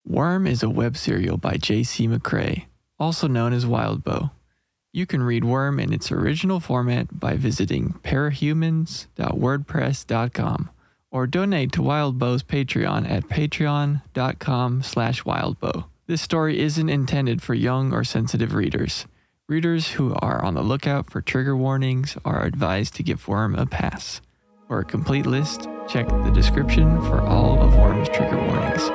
Worm is a web serial by J.C. McCrae, also known as Wildbow. You can read Worm in its original format by visiting parahumans.wordpress.com or donate to Wildbow's Patreon at patreon.com/wildbow. This story isn't intended for young or sensitive readers. Readers who are on the lookout for trigger warnings are advised to give Worm a pass. For a complete list, check the description for all of Worm's trigger warnings.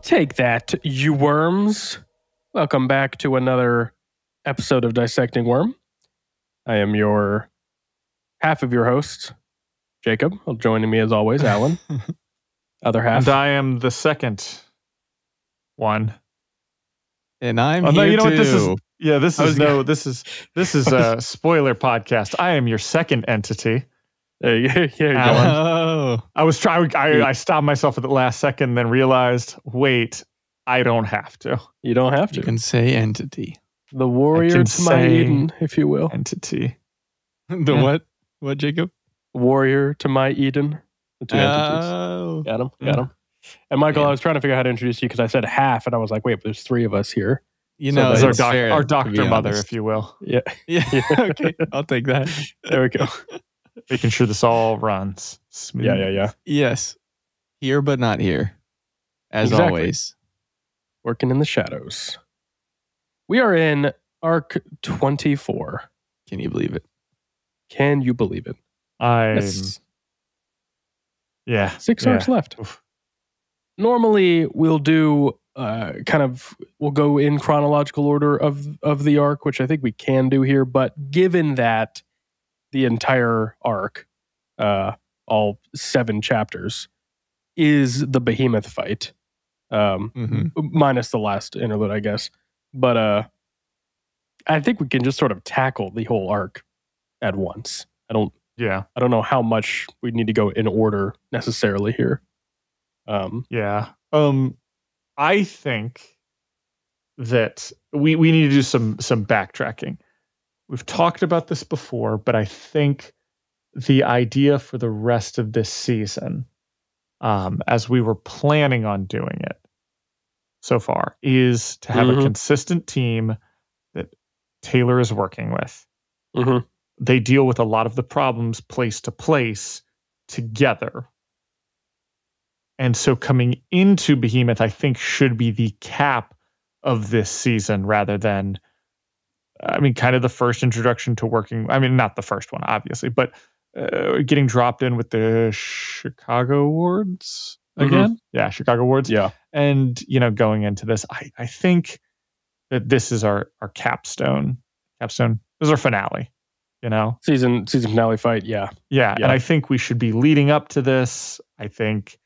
Take that, you worms. Welcome back to another episode of Dissecting Worm. I am half of your host, Jacob. Joining me as always, Allan. Other half. And I am the second one. And I'm here you know too. What this is a spoiler podcast. I am your second entity. Here you go. Oh. I stopped myself at the last second, then realized, wait, I don't have to. You don't have to. You can say entity. The warrior to my Eden, if you will. Entity. What? What, Jacob? Warrior to my Eden. The two entities. Got him. And Michael, I was trying to figure out how to introduce you because I said half, and I was like, wait, but there's three of us here. You know, so it's our doctor mother, if you will. Yeah. Okay, I'll take that. There we go. Making sure this all runs smooth. Yeah. Yes. Here but not here. As Exactly. always. Working in the shadows. We are in Arc 24. Can you believe it? Can you believe it? Yeah. 6 arcs left. Oof. Normally, we'll do we'll go in chronological order of the arc, which I think we can do here. But given that the entire arc, all 7 chapters, is the Behemoth fight, minus the last interlude, I guess. But I think we can just sort of tackle the whole arc at once. I don't know how much we need to go in order necessarily here. I think that we need to do some backtracking. We've talked about this before, but I think the idea for the rest of this season, as we were planning on doing it so far, is to have a consistent team that Taylor is working with. Mm-hmm. They deal with a lot of the problems place to place together. And so coming into Behemoth, I think, should be the cap of this season rather than, kind of the first introduction to working. Not the first one, obviously, but getting dropped in with the Chicago wards again. Yeah, Chicago wards. Yeah. And, going into this, I think that this is our capstone. This is our finale, Season finale fight. Yeah. And I think we should be leading up to this. I think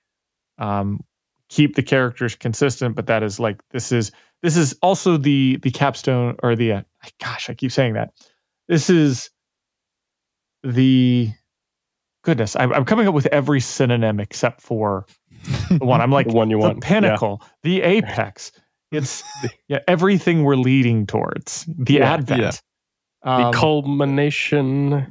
keep the characters consistent, but that is this is also the capstone, or the I keep saying that. This is the goodness. I'm coming up with every synonym except for the one. I'm like the one you want. The pinnacle, the apex. It's everything we're leading towards. The advent. Yeah. The culmination.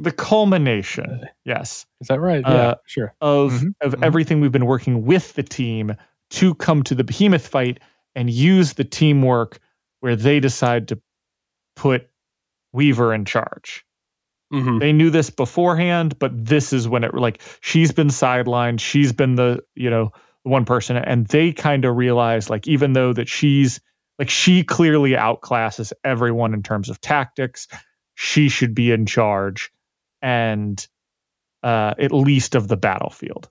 Yes. Is that right? Yeah, sure. Of everything we've been working with the team to come to the Behemoth fight and use the teamwork where they decide to put Weaver in charge. Mm-hmm. They knew this beforehand, but this is when she's been sidelined. She's been the one person, and they kind of realize, even though that she clearly outclasses everyone in terms of tactics, she should be in charge, and at least of the battlefield.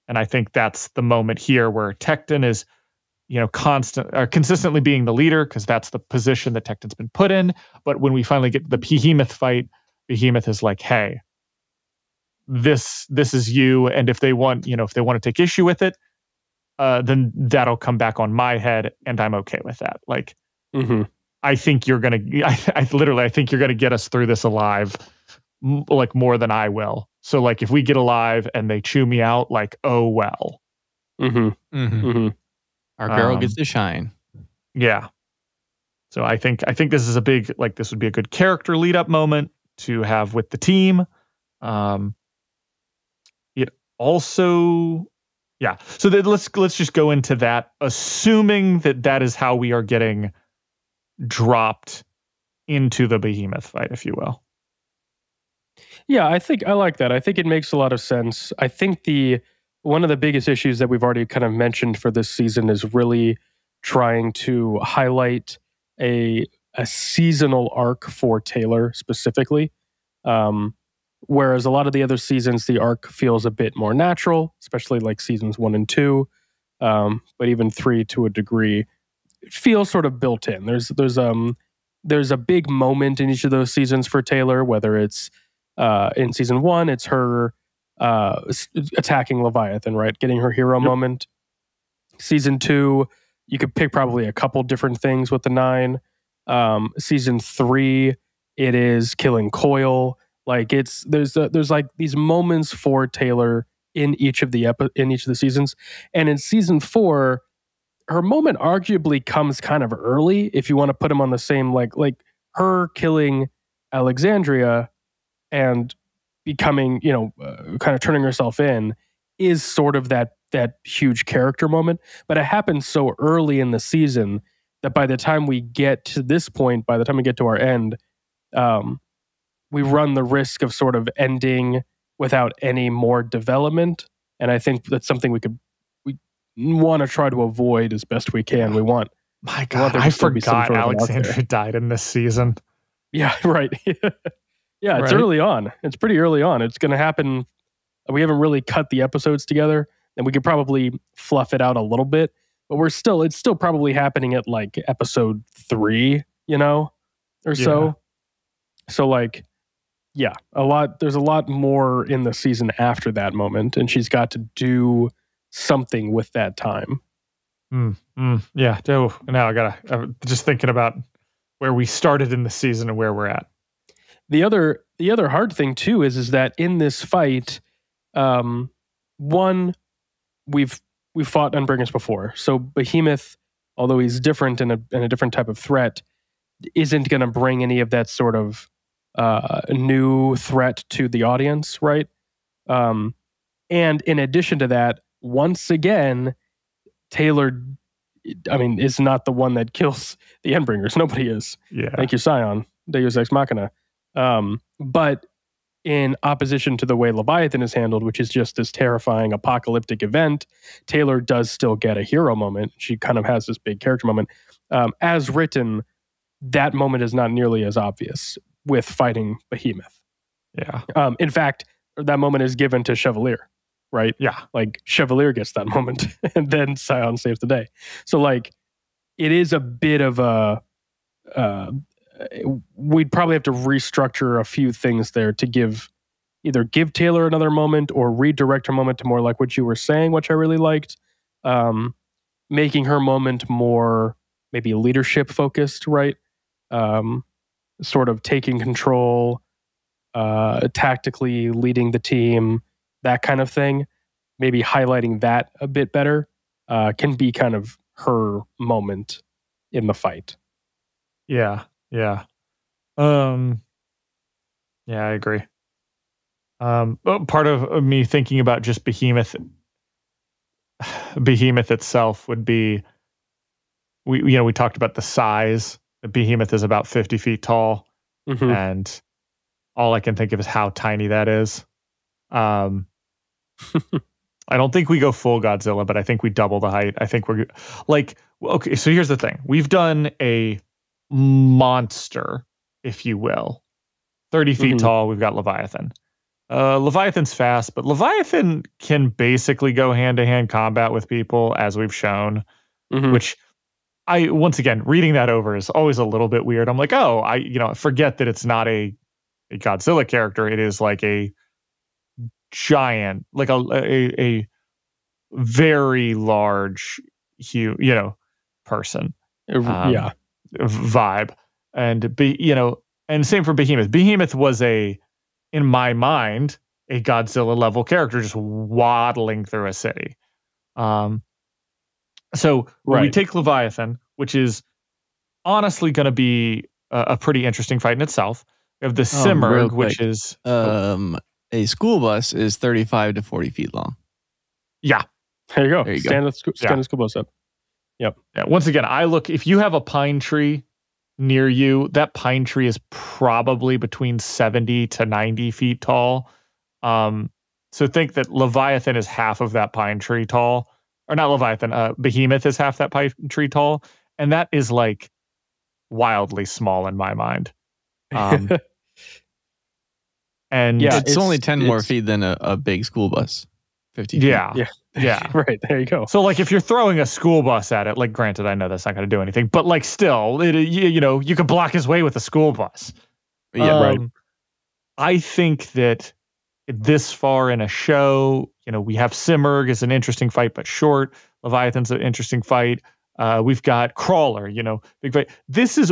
And I think that's the moment here where Tecton is, consistently being the leader, because that's the position that Tecton's been put in. But when we finally get to the Behemoth fight, Behemoth is like, hey, this is you, and if they want to take issue with it, then that'll come back on my head, and I'm okay with that. Like, I think you're gonna, I think you're gonna get us through this alive, like more than I will. So like, if we get alive and they chew me out, like, oh well. Our girl gets to shine. Yeah. So I think this is this would be a good character lead up moment to have with the team. It also, yeah. So let's just go into that, assuming that is how we are getting dropped into the Behemoth fight, if you will. Yeah, I think I like that. I think it makes a lot of sense. I think one of the biggest issues that we've already kind of mentioned for this season is really trying to highlight a seasonal arc for Taylor specifically. Whereas a lot of the other seasons, the arc feels a bit more natural, especially like seasons 1 and 2, but even 3 to a degree, it feels sort of built in. There's a big moment in each of those seasons for Taylor, whether it's in season 1, it's her attacking Leviathan, right? Getting her hero moment. Season 2, you could pick probably a couple different things with the 9. Season 3, it is killing Coil. Like there's like these moments for Taylor in each of the seasons, and in season 4, her moment arguably comes kind of early if you want to put them on the same like her killing Alexandria and becoming kind of turning herself in is sort of that huge character moment, but it happens so early in the season that by the time we get to this point, by the time we get to our end, we run the risk of sort of ending without any more development. And I think that's something we want to try to avoid as best we can. My God, I forgot Alexandria died in this season. Yeah, right. Yeah, it's early on. It's pretty early on. It's going to happen. We haven't really cut the episodes together, and we could probably fluff it out a little bit, but it's still probably happening at like episode 3, or so. So like, yeah, there's a lot more in the season after that moment, and she's got to do something with that time. Yeah. Now I'm just thinking about where we started in the season and where we're at. The other hard thing too is that in this fight, one, we've fought Endbringers before, so Behemoth, although he's different and a different type of threat, isn't going to bring any of that sort of new threat to the audience, right? And in addition to that, once again, Taylor, is not the one that kills the Endbringers. Nobody is. Yeah. Thank you, Scion. Deus Ex Machina. But in opposition to the way Leviathan is handled, which is just this terrifying apocalyptic event, Taylor does still get a hero moment. She kind of has this big character moment. As written, that moment is not nearly as obvious with fighting Behemoth. Yeah. In fact, that moment is given to Chevalier, right? Yeah. Like Chevalier gets that moment and then Scion saves the day. So like it is a bit of a we'd probably have to restructure a few things there to either give Taylor another moment or redirect her moment to more like what you were saying, which I really liked. Making her moment more maybe leadership focused, right? Sort of taking control, tactically leading the team, that kind of thing. Maybe highlighting that a bit better can be kind of her moment in the fight. Yeah. Yeah. Yeah, I agree. Part of me thinking about just Behemoth itself would be, we talked about the size. The Behemoth is about 50 feet tall, and all I can think of is how tiny that is. I don't think we go full Godzilla, but I think we double the height. I think we're like, okay, so here's the thing. We've done a monster, if you will. 30 feet tall, we've got Leviathan. Leviathan's fast, but Leviathan can basically go hand-to-hand combat with people, as we've shown, which once again, reading that over is always a little bit weird. I'm like, I forget that it's not a a Godzilla character. It is like a giant, like a very large, person. Yeah. Vibe. And and same for Behemoth. Behemoth was in my mind, a Godzilla level character just waddling through a city. So when we take Leviathan, which is honestly going to be a pretty interesting fight in itself. We have the Simurgh, which is a school bus is 35 to 40 feet long. Yeah. There you go. Standard school bus up. Yep. Yeah. Once again, if you have a pine tree near you, that pine tree is probably between 70 to 90 feet tall. So think that Leviathan is half of that pine tree tall. Or not Leviathan, Behemoth is half that pine tree tall. And that is like wildly small in my mind. And yeah, it's only 10 more feet than a big school bus. 50 feet. Yeah. Right. There you go. So like if you're throwing a school bus at it, like granted, I know that's not going to do anything, but like still, you could block his way with a school bus. Yeah. Right. I think that this far in a show, we have Simurgh is an interesting fight, but short. Leviathan's an interesting fight. We've got Crawler, big fight.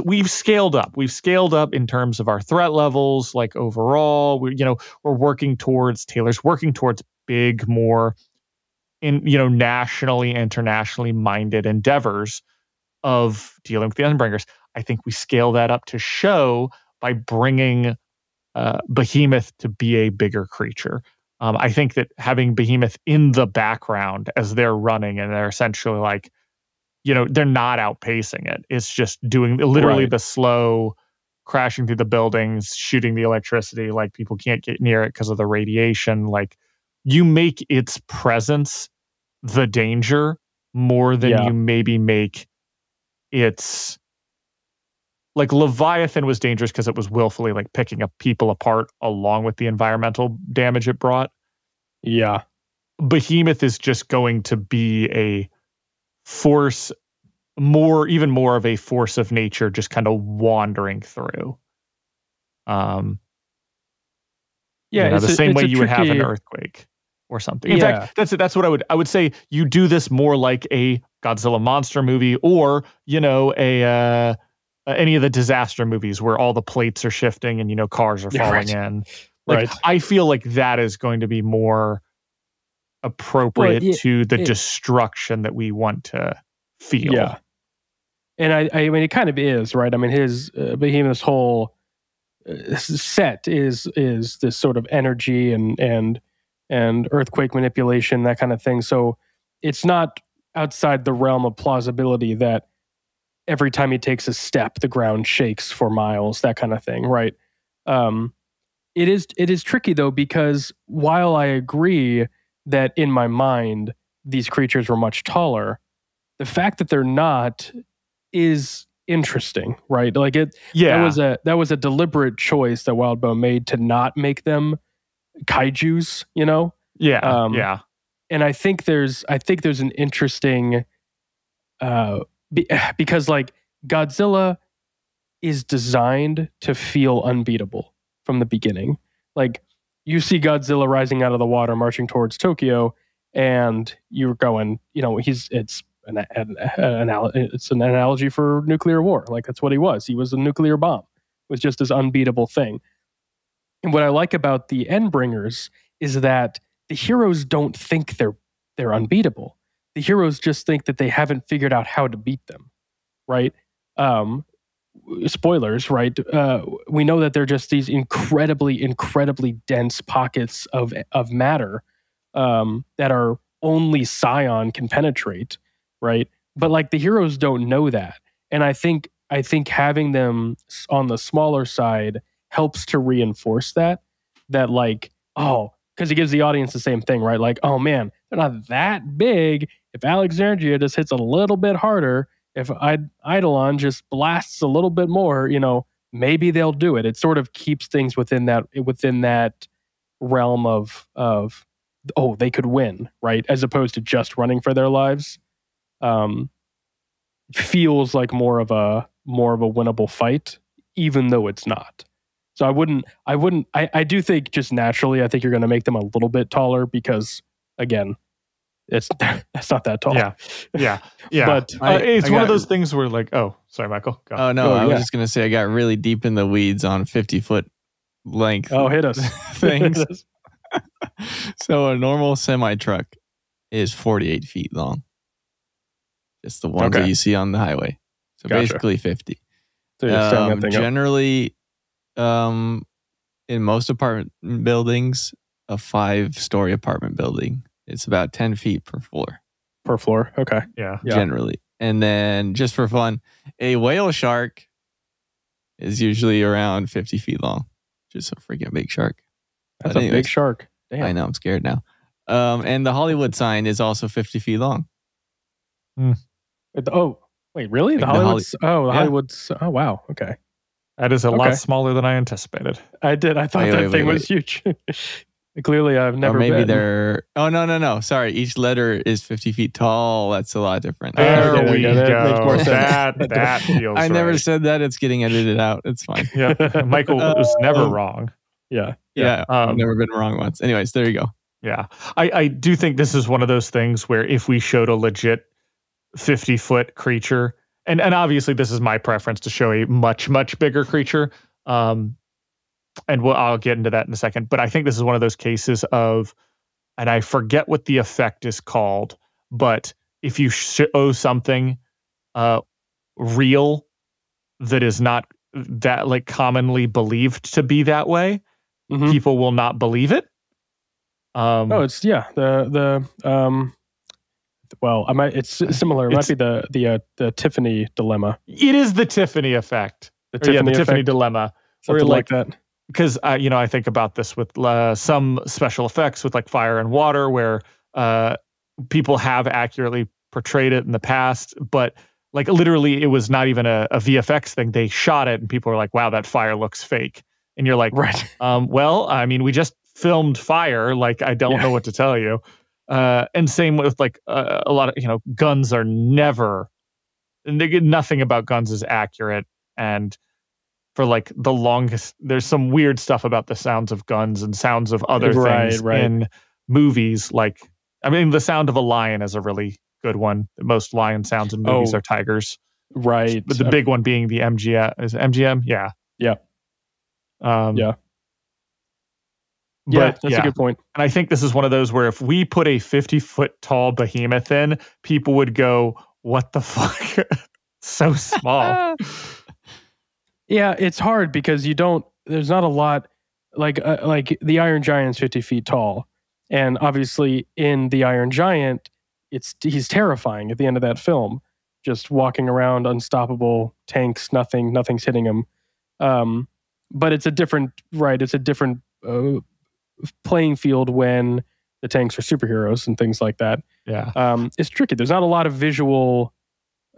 We've scaled up. We've scaled up in terms of our threat levels, like overall. We're working towards, Taylor's working towards big, more nationally, internationally minded endeavors of dealing with the Endbringers. I think we scale that up to show by bringing Behemoth to be a bigger creature. I think that having Behemoth in the background as they're running and they're essentially like, they're not outpacing it. It's just doing literally the slow crashing through the buildings, shooting the electricity. Like people can't get near it because of the radiation. Like you make its presence the danger more than you maybe make its, like Leviathan was dangerous because it was willfully like picking up people apart along with the environmental damage it brought. Yeah. Behemoth is just going to be a force, even more of a force of nature, just kind of wandering through. The same way you would have an earthquake or something. In fact, that's what I would say. You do this more like a Godzilla monster movie, or any of the disaster movies where all the plates are shifting and cars are falling in. Like I feel like that is going to be more appropriate to the destruction that we want to feel. Yeah. And I mean, it kind of is, right? I mean, his Behemoth's whole set is this sort of energy and earthquake manipulation, that kind of thing. So it's not outside the realm of plausibility that every time he takes a step, the ground shakes for miles, that kind of thing, right? It is tricky though, because while I agree that in my mind these creatures were much taller, the fact that they're not is interesting, right? Like that was a deliberate choice that Wildbow made to not make them kaijus, Yeah. And I think there's an interesting because like Godzilla is designed to feel unbeatable from the beginning. Like you see Godzilla rising out of the water, marching towards Tokyo, and you're going, it's an analogy for nuclear war. Like that's what he was. He was a nuclear bomb. It was just this unbeatable thing. And what I like about the Endbringers is that the heroes don't think they're unbeatable. The heroes just think that they haven't figured out how to beat them, right? Spoilers, right? We know that they're just these incredibly, incredibly dense pockets of matter that are only Scion can penetrate, right? But like the heroes don't know that, and I think having them on the smaller side helps to reinforce that like, oh, because it gives the audience the same thing, right? Like, oh man, they're not that big. If Alexandria just hits a little bit harder, if Eidolon just blasts a little bit more, maybe they'll do it. It sort of keeps things within that realm of oh, they could win, right? As opposed to just running for their lives. Feels like more of a winnable fight, even though it's not. So I do think just naturally, I think you're going to make them a little bit taller because, again, that's not that tall. Yeah. But it's one of those things where like, oh, sorry, Michael. Go. Oh, no, I was just going to say I got really deep in the weeds on 50-foot length. Oh, hit us. Things. Hit us. So a normal semi-truck is 48 feet long. Just the ones that you see on the highway. So basically 50. So you're standing that thing generally, in most apartment buildings, a 5-story apartment building, it's about 10 feet per floor. Per floor, okay. Yeah. Generally. And then just for fun, a whale shark is usually around 50 feet long. Just a freaking big shark. That's a big shark. Damn. I know, I'm scared now. And the Hollywood sign is also 50 feet long. Oh, wait, really? The Hollywood's... Hollywood's... Oh, wow. Okay. That is a lot smaller than I anticipated. I thought that thing was huge. Clearly, I've never been. Or maybe they're... Oh, no. Sorry. Each letter is 50 feet tall. That's a lot different. There we go. That makes more sense. That feels I never right. said that. It's getting edited out. It's fine. Yeah. Michael was never wrong. Yeah. I've never been wrong once. Anyways, there you go. Yeah. I do think this is one of those things where if we showed a legit 50-foot creature, and obviously this is my preference to show a much, much bigger creature. And I'll get into that in a second. But I think this is one of those cases of, and I forget what the effect is called, but if you show something real that is not that like commonly believed to be that way, people will not believe it. It's it's similar. It might be the Tiffany dilemma. It is the Tiffany effect. The Tiffany dilemma. Something like that. Because I think about this with some special effects with like fire and water, where people have accurately portrayed it in the past, but like literally it was not even a VFX thing. They shot it and people were like, wow, that fire looks fake. And you're like, right. Well, I mean, we just filmed fire. Like, I don't know what to tell you. And same with like a lot of, guns are never, nothing about guns is accurate. And for like the longest, there's some weird stuff about the sounds of guns and sounds of other things in movies. Like, I mean, the sound of a lion is a really good one. Most lion sounds in movies are tigers. Right. But the big one being the MGM. Is it MGM? Yeah. Yeah. Yeah. But, that's a good point. And I think this is one of those where if we put a 50-foot tall behemoth in, people would go, what the fuck? So small. Yeah, it's hard because there's not a lot like the Iron Giant's 50 feet tall. And obviously in the Iron Giant, he's terrifying at the end of that film. Just walking around, unstoppable, tanks, nothing's hitting him. But it's a different playing field when the tanks are superheroes and things like that. Yeah. It's tricky. There's not a lot of visual,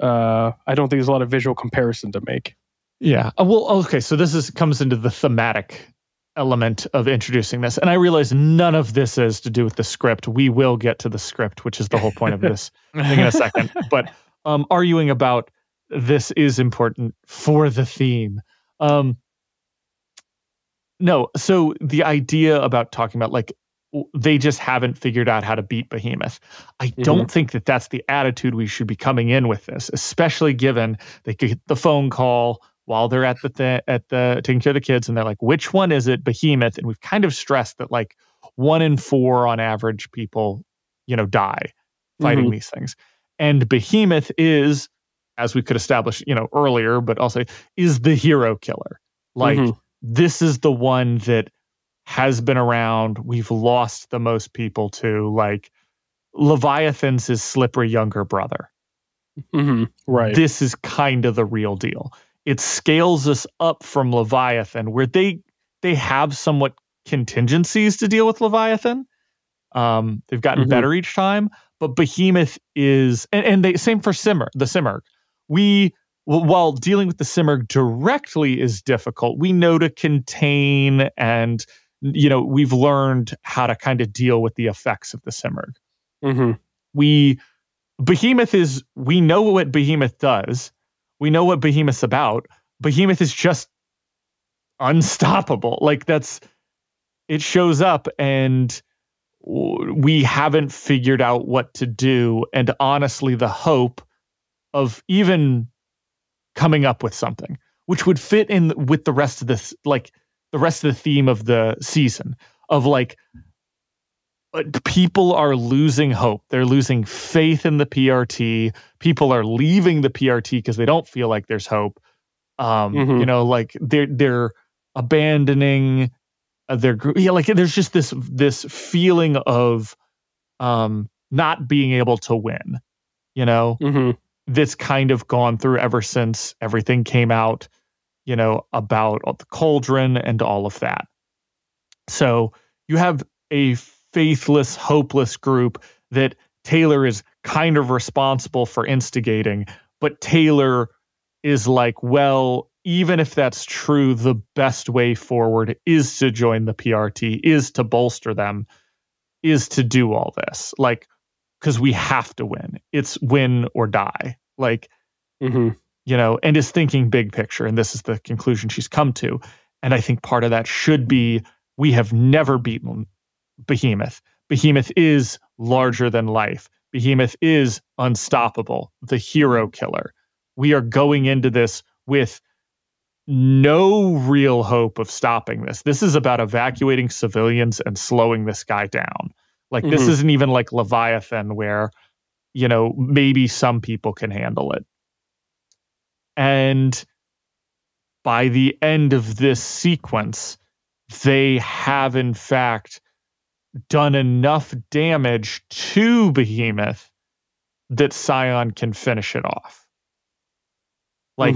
I don't think there's a lot of visual comparison to make. Yeah. Well, okay. So this comes into the thematic element of introducing this. And I realize none of this is to do with the script. We will get to the script, which is the whole point of this thing in a second. But arguing about this is important for the theme. No. So the idea about talking about like, they just haven't figured out how to beat Behemoth. I don't think that that's the attitude we should be coming in with this, especially given they could get the phone call while they're at the taking care of the kids, and they're like, which one is it? Behemoth. And we've kind of stressed that like 1 in 4 on average people, die fighting these things. And Behemoth is, as we could establish, earlier, but also is the hero killer. Like this is the one that has been around. We've lost the most people to. Like Leviathan's his slippery younger brother. Right. This is kind of the real deal. It scales us up from Leviathan, where they have somewhat contingencies to deal with Leviathan. They've gotten better each time, but Behemoth is, and they same for the Simurgh. While dealing with the Simurgh directly is difficult, we know to contain, and we've learned how to kind of deal with the effects of the Simurgh. We know what Behemoth does. We know what Behemoth's about. Behemoth is just unstoppable. Like it shows up and we haven't figured out what to do. And honestly, the hope of even coming up with something which would fit in with the rest of this, like the rest of the theme of the season of like, people are losing hope. They're losing faith in the PRT. People are leaving the PRT because they don't feel like there's hope. You know, like they're abandoning their group. Yeah, like there's just this feeling of not being able to win. You know, that's kind of gone through ever since everything came out. You know, about the cauldron and all of that. So you have a faithless, hopeless group that Taylor is kind of responsible for instigating, but Taylor is like, well, even if that's true, the best way forward is to join the PRT, is to bolster them, is to do all this. Like, because we have to win. It's win or die. Like, you know, and is thinking big picture. And this is the conclusion she's come to. And I think part of that should be, we have never beaten Behemoth. Behemoth is larger than life. Behemoth is unstoppable, the hero killer. We are going into this with no real hope of stopping this. This is about evacuating civilians and slowing this guy down. Like, this isn't even like Leviathan where, you know, maybe some people can handle it. And by the end of this sequence, they have in fact done enough damage to Behemoth that Scion can finish it off. Like,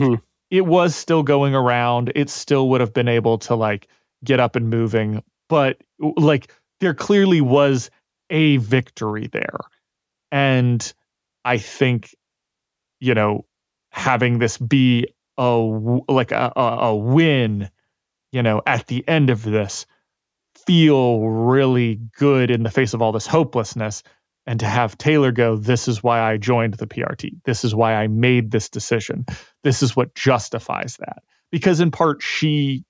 it was still going around. It still would have been able to like get up and moving, but like there clearly was a victory there. And I think, you know, having this be a win, you know, at the end of this, feel really good in the face of all this hopelessness. And to have Taylor go, this is why I joined the PRT. This is why I made this decision. This is what justifies that. Because in part, she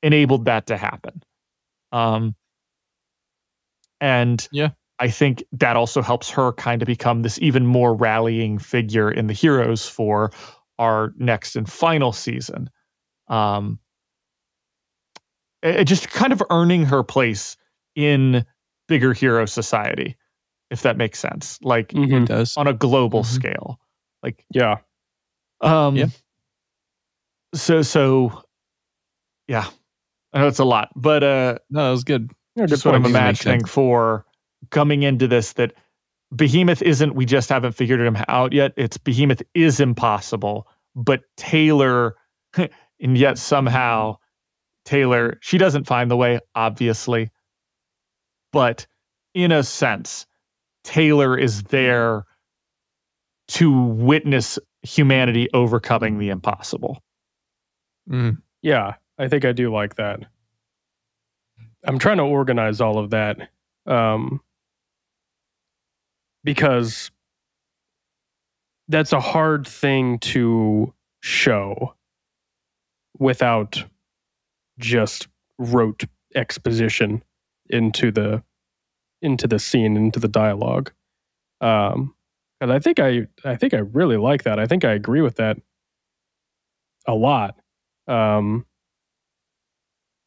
enabled that to happen. And yeah, I think that also helps her kind of become this even more rallying figure in the heroes for our next and final season. It just kind of earning her place in bigger hero society, if that makes sense. Like, it does on a global scale. Like, yeah. So yeah, I know it's a lot, but no, that was good. Just what I'm imagining for coming into this, that Behemoth isn't, we just haven't figured him out yet. It's Behemoth is impossible, but Taylor, and yet somehow Taylor, she doesn't find the way, obviously, but in a sense, Taylor is there to witness humanity overcoming the impossible. Yeah, I think I do like that. I'm trying to organize all of that because that's a hard thing to show without just rote exposition into the scene, into the dialogue. And I think I really like that. I think I agree with that a lot.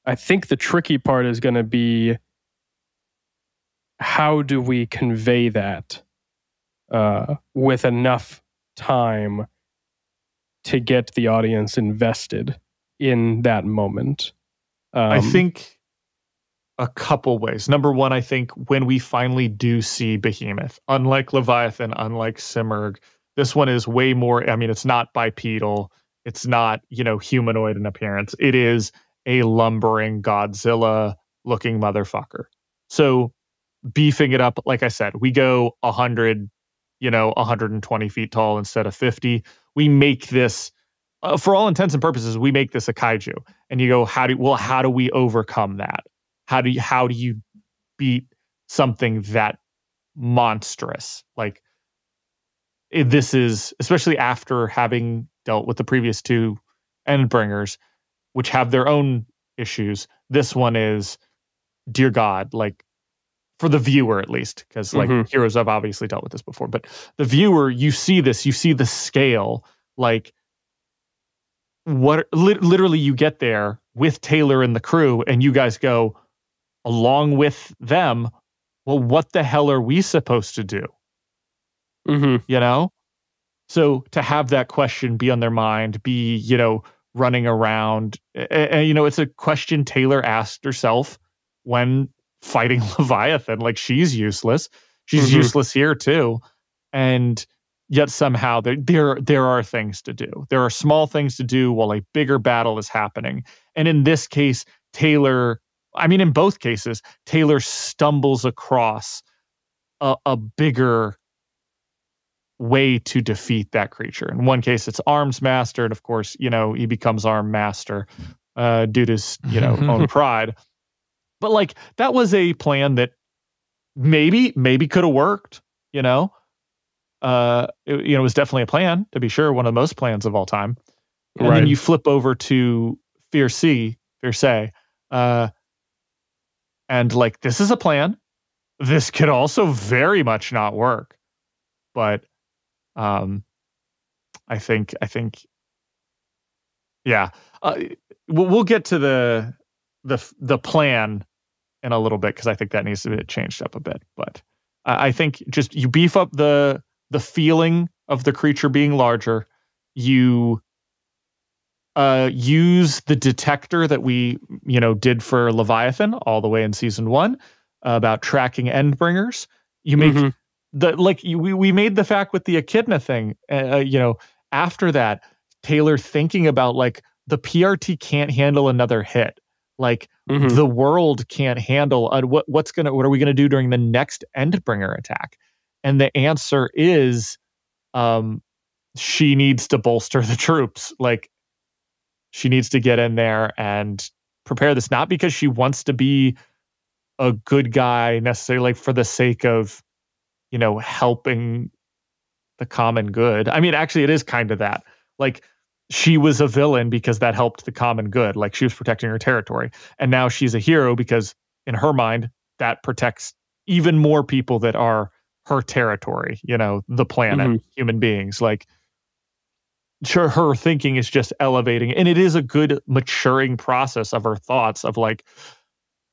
I think the tricky part is going to be, how do we convey that with enough time to get the audience invested in that moment? I think a couple ways. Number one, I think when we finally do see Behemoth, unlike Leviathan, unlike Simurgh, this one is way more, I mean, it's not bipedal. It's not, you know, humanoid in appearance. It is a lumbering Godzilla-looking motherfucker. So beefing it up, like I said, we go 100, 120 feet tall instead of 50. We make this, for all intents and purposes, we make this a kaiju. And you go, how do we overcome that? How do you beat something that monstrous? Like, this is, especially after having dealt with the previous two Endbringers, which have their own issues. This one is, dear God, like for the viewer at least, because like heroes have obviously dealt with this before, but the viewer, you see this, you see the scale, like what literally you get there with Taylor and the crew, and you guys go along with them. Well, what the hell are we supposed to do? You know? So to have that question be on their mind, be, you know, running around, and, you know, it's a question Taylor asked herself when fighting Leviathan. Like, she's useless. She's useless here too. And yet somehow there are things to do. There are small things to do while a bigger battle is happening. And in this case, in both cases, Taylor stumbles across a bigger way to defeat that creature. In one case, it's Arms Master, and of course, you know, he becomes Arm Master due to his, you know, own pride. But like, that was a plan that maybe could have worked, you know. It was definitely a plan, to be sure, one of the most plans of all time. And then you flip over to Fierce, and like, this is a plan. This could also very much not work. But I think yeah. We'll get to the plan in a little bit, because I think that needs to be changed up a bit. But I think just you beef up the feeling of the creature being larger. You use the detector that we, you know, did for Leviathan all the way in season 1 about tracking Endbringers. You make we made the fact with the Echidna thing, you know, after that, Taylor thinking about like the PRT can't handle another hit. Like the world can't handle what are we going to do during the next Endbringer attack? And the answer is she needs to bolster the troops. Like, she needs to get in there and prepare this, not because she wants to be a good guy necessarily, like for the sake of, you know, helping the common good. I mean, actually, it is kind of that. Like, she was a villain because that helped the common good. Like, she was protecting her territory. And now she's a hero because in her mind, that protects even more people that are her territory, you know, the planet, human beings. Like, sure, her thinking is just elevating. And it is a good maturing process of her thoughts of like,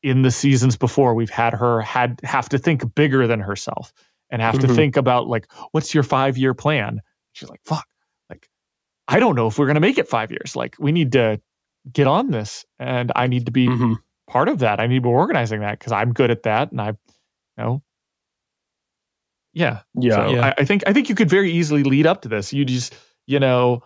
in the seasons before, we've had her have to think bigger than herself and have to think about like, what's your 5-year plan? She's like, fuck, like, I don't know if we're going to make it 5 years. Like, we need to get on this, and I need to be part of that. I need to be organizing that because I'm good at that. And I, you know, I think you could very easily lead up to this. You just, you know,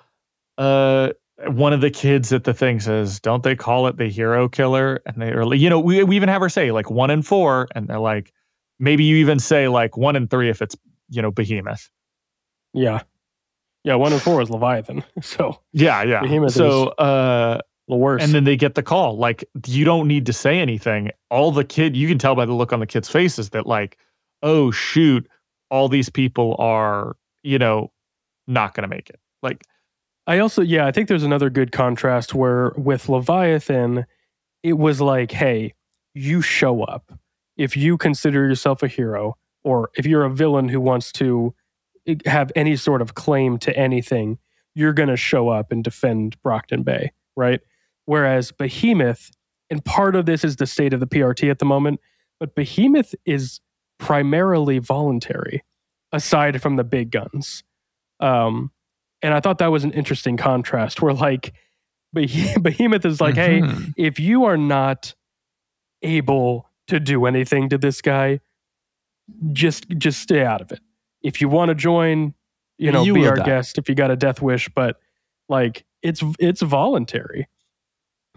one of the kids at the thing says, don't they call it the hero killer? And they are, you know, we even have her say like 1 and 4, and they're like, maybe you even say like 1 and 3 if it's, you know, Behemoth. Yeah. 1 and 4 is Leviathan. So Behemoth so is the worst. And then they get the call. Like, you don't need to say anything. You can tell by the look on the kids' faces that like, oh shoot, all these people are, you know, not going to make it. Like, I think there's another good contrast where with Leviathan, it was like, hey, you show up. If you consider yourself a hero, or if you're a villain who wants to have any sort of claim to anything, you're going to show up and defend Brockton Bay, right? Whereas Behemoth, and part of this is the state of the PRT at the moment, but Behemoth is primarily voluntary, aside from the big guns. And I thought that was an interesting contrast where like Behemoth is like, hey, if you are not able to do anything to this guy, just stay out of it. If you want to join, you know, be our guest if you got a death wish, but like it's voluntary.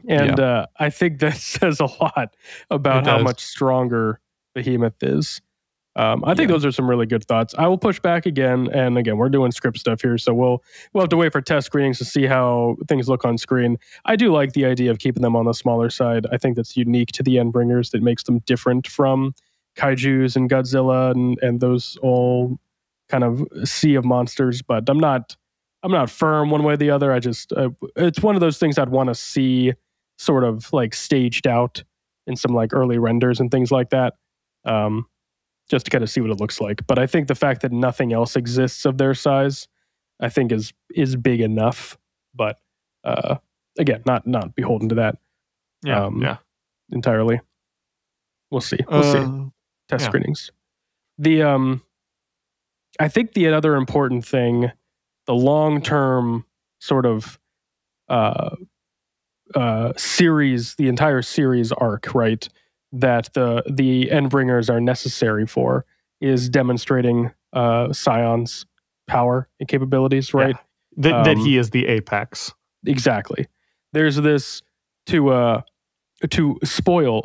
And I think that says a lot about how much stronger Behemoth is. I think those are some really good thoughts. I will push back again, and again, we're doing script stuff here, so we'll have to wait for test screenings to see how things look on screen. I do like the idea of keeping them on the smaller side. I think that's unique to the Endbringers, that makes them different from Kaijus and Godzilla and those all kind of sea of monsters. But I'm not firm one way or the other. I just it's one of those things I'd want to see sort of like staged out in some like early renders and things like that, just to kind of see what it looks like. But I think the fact that nothing else exists of their size, I think is big enough. But again, not beholden to that. Entirely. We'll see. Test screenings. I think the other important thing, the long-term sort of series, the entire series arc, right, that the Endbringers are necessary for, is demonstrating Scion's power and capabilities, right? Yeah. That he is the apex. Exactly. There's this to spoil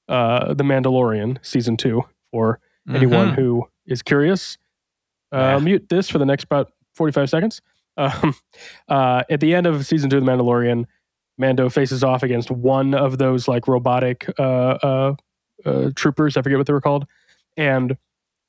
The Mandalorian season 2 for anyone who is curious. Mute this for the next about 45 seconds. At the end of season 2 of The Mandalorian, Mando faces off against one of those like robotic troopers, I forget what they were called, and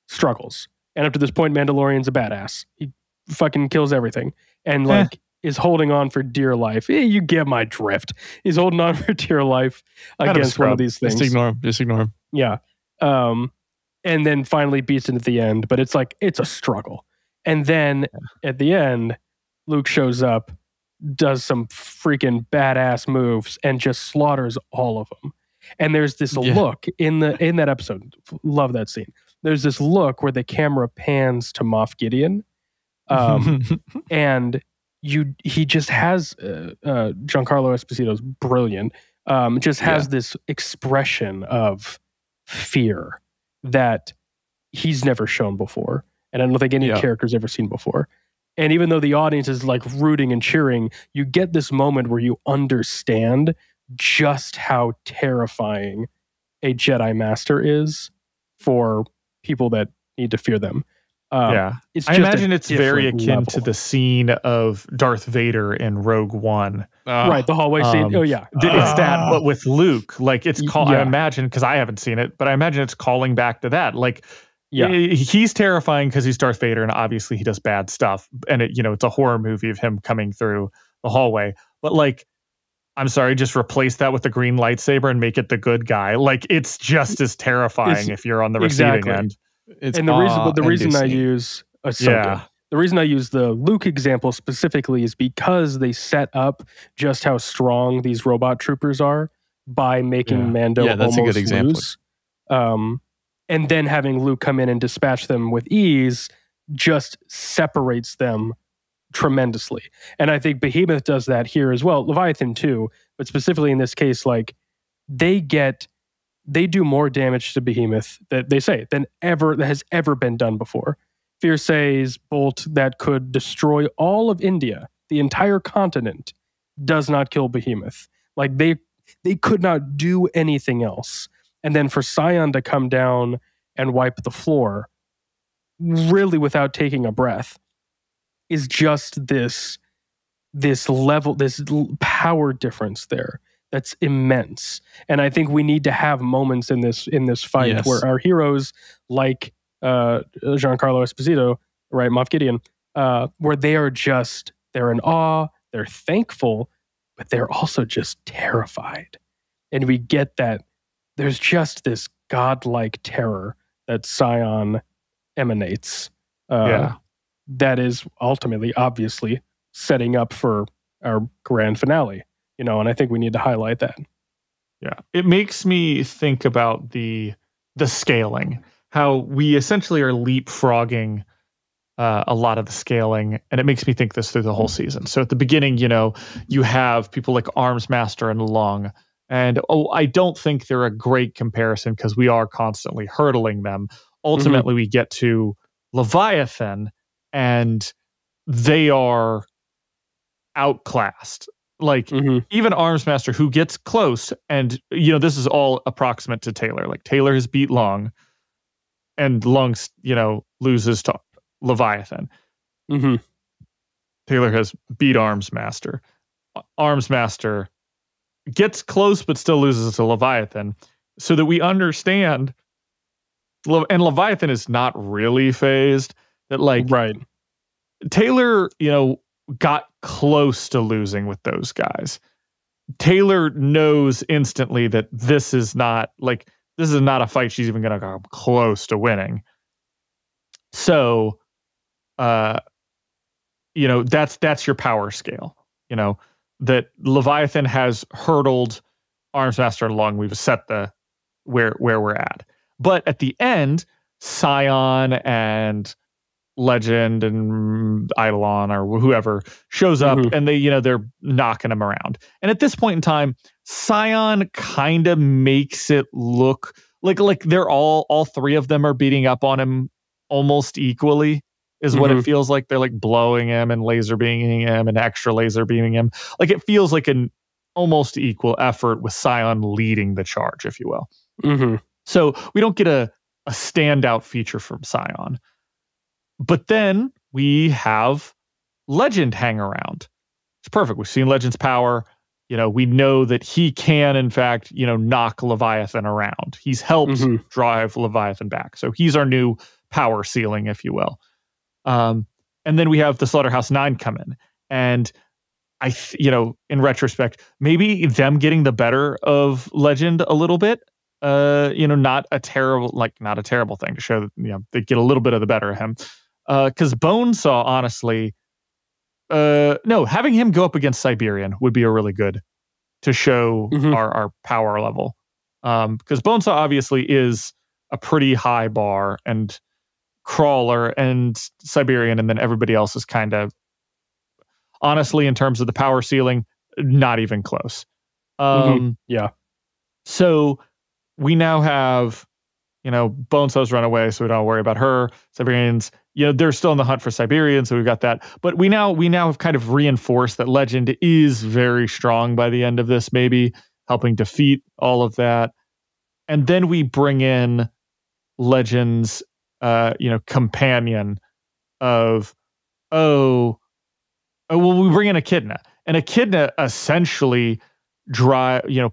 struggles. And up to this point, Mandalorian's a badass. He fucking kills everything. And like is holding on for dear life. You get my drift. He's holding on for dear life against one of these things. Just ignore him. Yeah. And then finally beats it at the end. But it's like, it's a struggle. And then at the end, Luke shows up, does some freaking badass moves, and just slaughters all of them. And there's this look in that episode. Love that scene. There's this look where the camera pans to Moff Gideon. And he just has Giancarlo Esposito's brilliant. Just has this expression of fear that he's never shown before, and I don't think any character's ever seen before. And even though the audience is like rooting and cheering, you get this moment where you understand just how terrifying a Jedi Master is for people that need to fear them. It's I imagine it's very akin to the scene of Darth Vader in Rogue One. Right, the hallway scene. Oh, yeah. It's that, but with Luke. Like, it's called, I imagine, because I haven't seen it, but I imagine it's calling back to that. Like, he's terrifying because he's Darth Vader, and obviously he does bad stuff. And it's a horror movie of him coming through the hallway. But, like, I'm sorry, just replace that with the green lightsaber and make it the good guy. Like, it's just as terrifying if you're on the receiving end. And the reason I use the reason I use the Luke example specifically is because they set up just how strong these robot troopers are by making Mando almost a good example. Lose. And then having Luke come in and dispatch them with ease just separates them tremendously. And I think Behemoth does that here as well. Leviathan too, but specifically in this case, like they do more damage to Behemoth that they say that has ever been done before. Fierce's bolt that could destroy all of India, the entire continent, does not kill Behemoth. Like they could not do anything else. And then for Scion to come down and wipe the floor, really without taking a breath, is just this level, this power difference there. That's immense. And I think we need to have moments in this fight where our heroes, like Giancarlo Esposito, right, Moff Gideon, where they're in awe, they're thankful, but they're also just terrified. And we get that there's just this godlike terror that Scion emanates. That is ultimately, obviously, setting up for our grand finale. And I think we need to highlight that. Yeah, it makes me think about the scaling, how we essentially are leapfrogging a lot of the scaling, and it makes me think this through the whole season. So at the beginning, you have people like Armsmaster and Lung, and I don't think they're a great comparison because we are constantly hurdling them. Ultimately, we get to Leviathan, and they are outclassed. Like even Armsmaster, who gets close, and this is all approximate to Taylor. Like Taylor has beat Lung, and Lung, loses to Leviathan. Taylor has beat Armsmaster. Armsmaster gets close, but still loses to Leviathan, so that we understand. And Leviathan is not really phased. That Taylor, got close to losing with those guys. Taylor knows instantly that this is not a fight she's even going to come close to winning. So, that's your power scale. That Leviathan has hurdled Armsmaster along. We've set where we're at. But at the end, Scion and Legend and Eidolon or whoever shows up, and they're knocking him around. And at this point in time, Scion kind of makes it look like they're all three of them are beating up on him almost equally, is what it feels like. They're like blowing him and laser beaming him and extra laser beaming him. Like it feels like an almost equal effort with Scion leading the charge, if you will. So we don't get a standout feature from Scion. But then we have Legend hang around. It's perfect. We've seen Legend's power. We know that he can, in fact, knock Leviathan around. He's helped drive Leviathan back. So he's our new power ceiling, if you will. And then we have the Slaughterhouse 9 come in. And in retrospect, maybe them getting the better of Legend a little bit, not a terrible thing to show that, they get a little bit of the better of him. Because Bonesaw, honestly, having him go up against Siberian would be a really good to show our power level. Because Bonesaw obviously is a pretty high bar, and Crawler and Siberian, and then everybody else is kind of, honestly, in terms of the power ceiling, not even close. Yeah. So we now have, Bonesaw's run away, so we don't worry about her. Siberians, they're still in the hunt for Siberian, so we've got that. But we now have kind of reinforced that Legend is very strong by the end of this, maybe helping defeat all of that. And then we bring in Legend's, companion of, we bring in Echidna. And Echidna essentially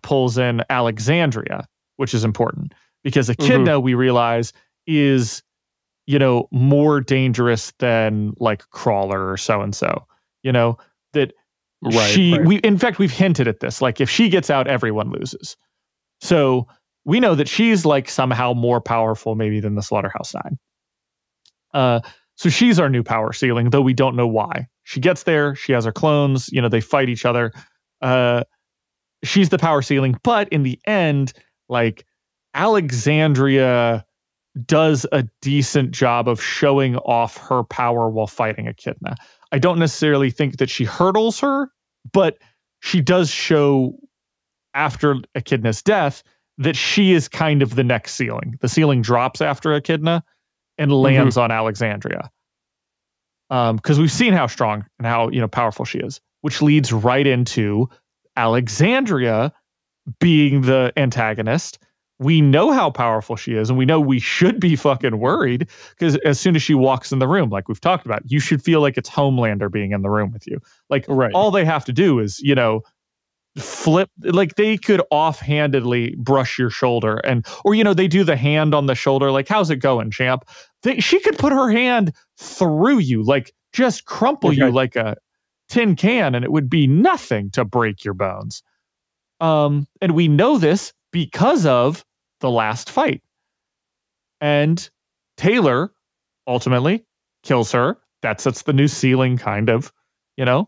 pulls in Alexandria, which is important. Because Echidna, we realize, is, more dangerous than like Crawler or so-and-so. That in fact, we've hinted at this. Like, if she gets out, everyone loses. So we know that she's like somehow more powerful maybe than the Slaughterhouse 9. So she's our new power ceiling, though we don't know why. She gets there, she has her clones, they fight each other. She's the power ceiling, but in the end, like, Alexandria does a decent job of showing off her power while fighting Echidna. I don't necessarily think that she hurdles her, but she does show after Echidna's death that she is kind of the next ceiling. The ceiling drops after Echidna and lands on Alexandria. Because we've seen how strong and how powerful she is, which leads right into Alexandria being the antagonist. We know how powerful she is, and we know we should be fucking worried, because as soon as she walks in the room, like we've talked about, you should feel like it's Homelander being in the room with you. Like, all they have to do is, flip, like they could offhandedly brush your shoulder, or they do the hand on the shoulder, like, how's it going, champ? She could put her hand through you, like just crumple you like a tin can, and it would be nothing to break your bones. And we know this because of the last fight. And Taylor ultimately kills her. That sets the new ceiling, kind of, And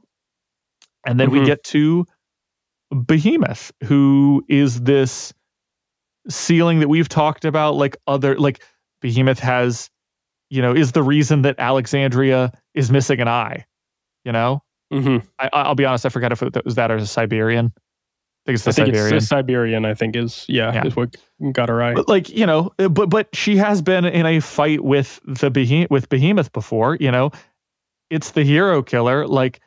then we get to Behemoth, who is this ceiling that we've talked about, like Behemoth has, is the reason that Alexandria is missing an eye, I'll be honest, I forgot if it was that or a Siberian. I think it's Siberian, I think is what got her right. But but she has been in a fight with Behemoth before, It's the hero killer. Like,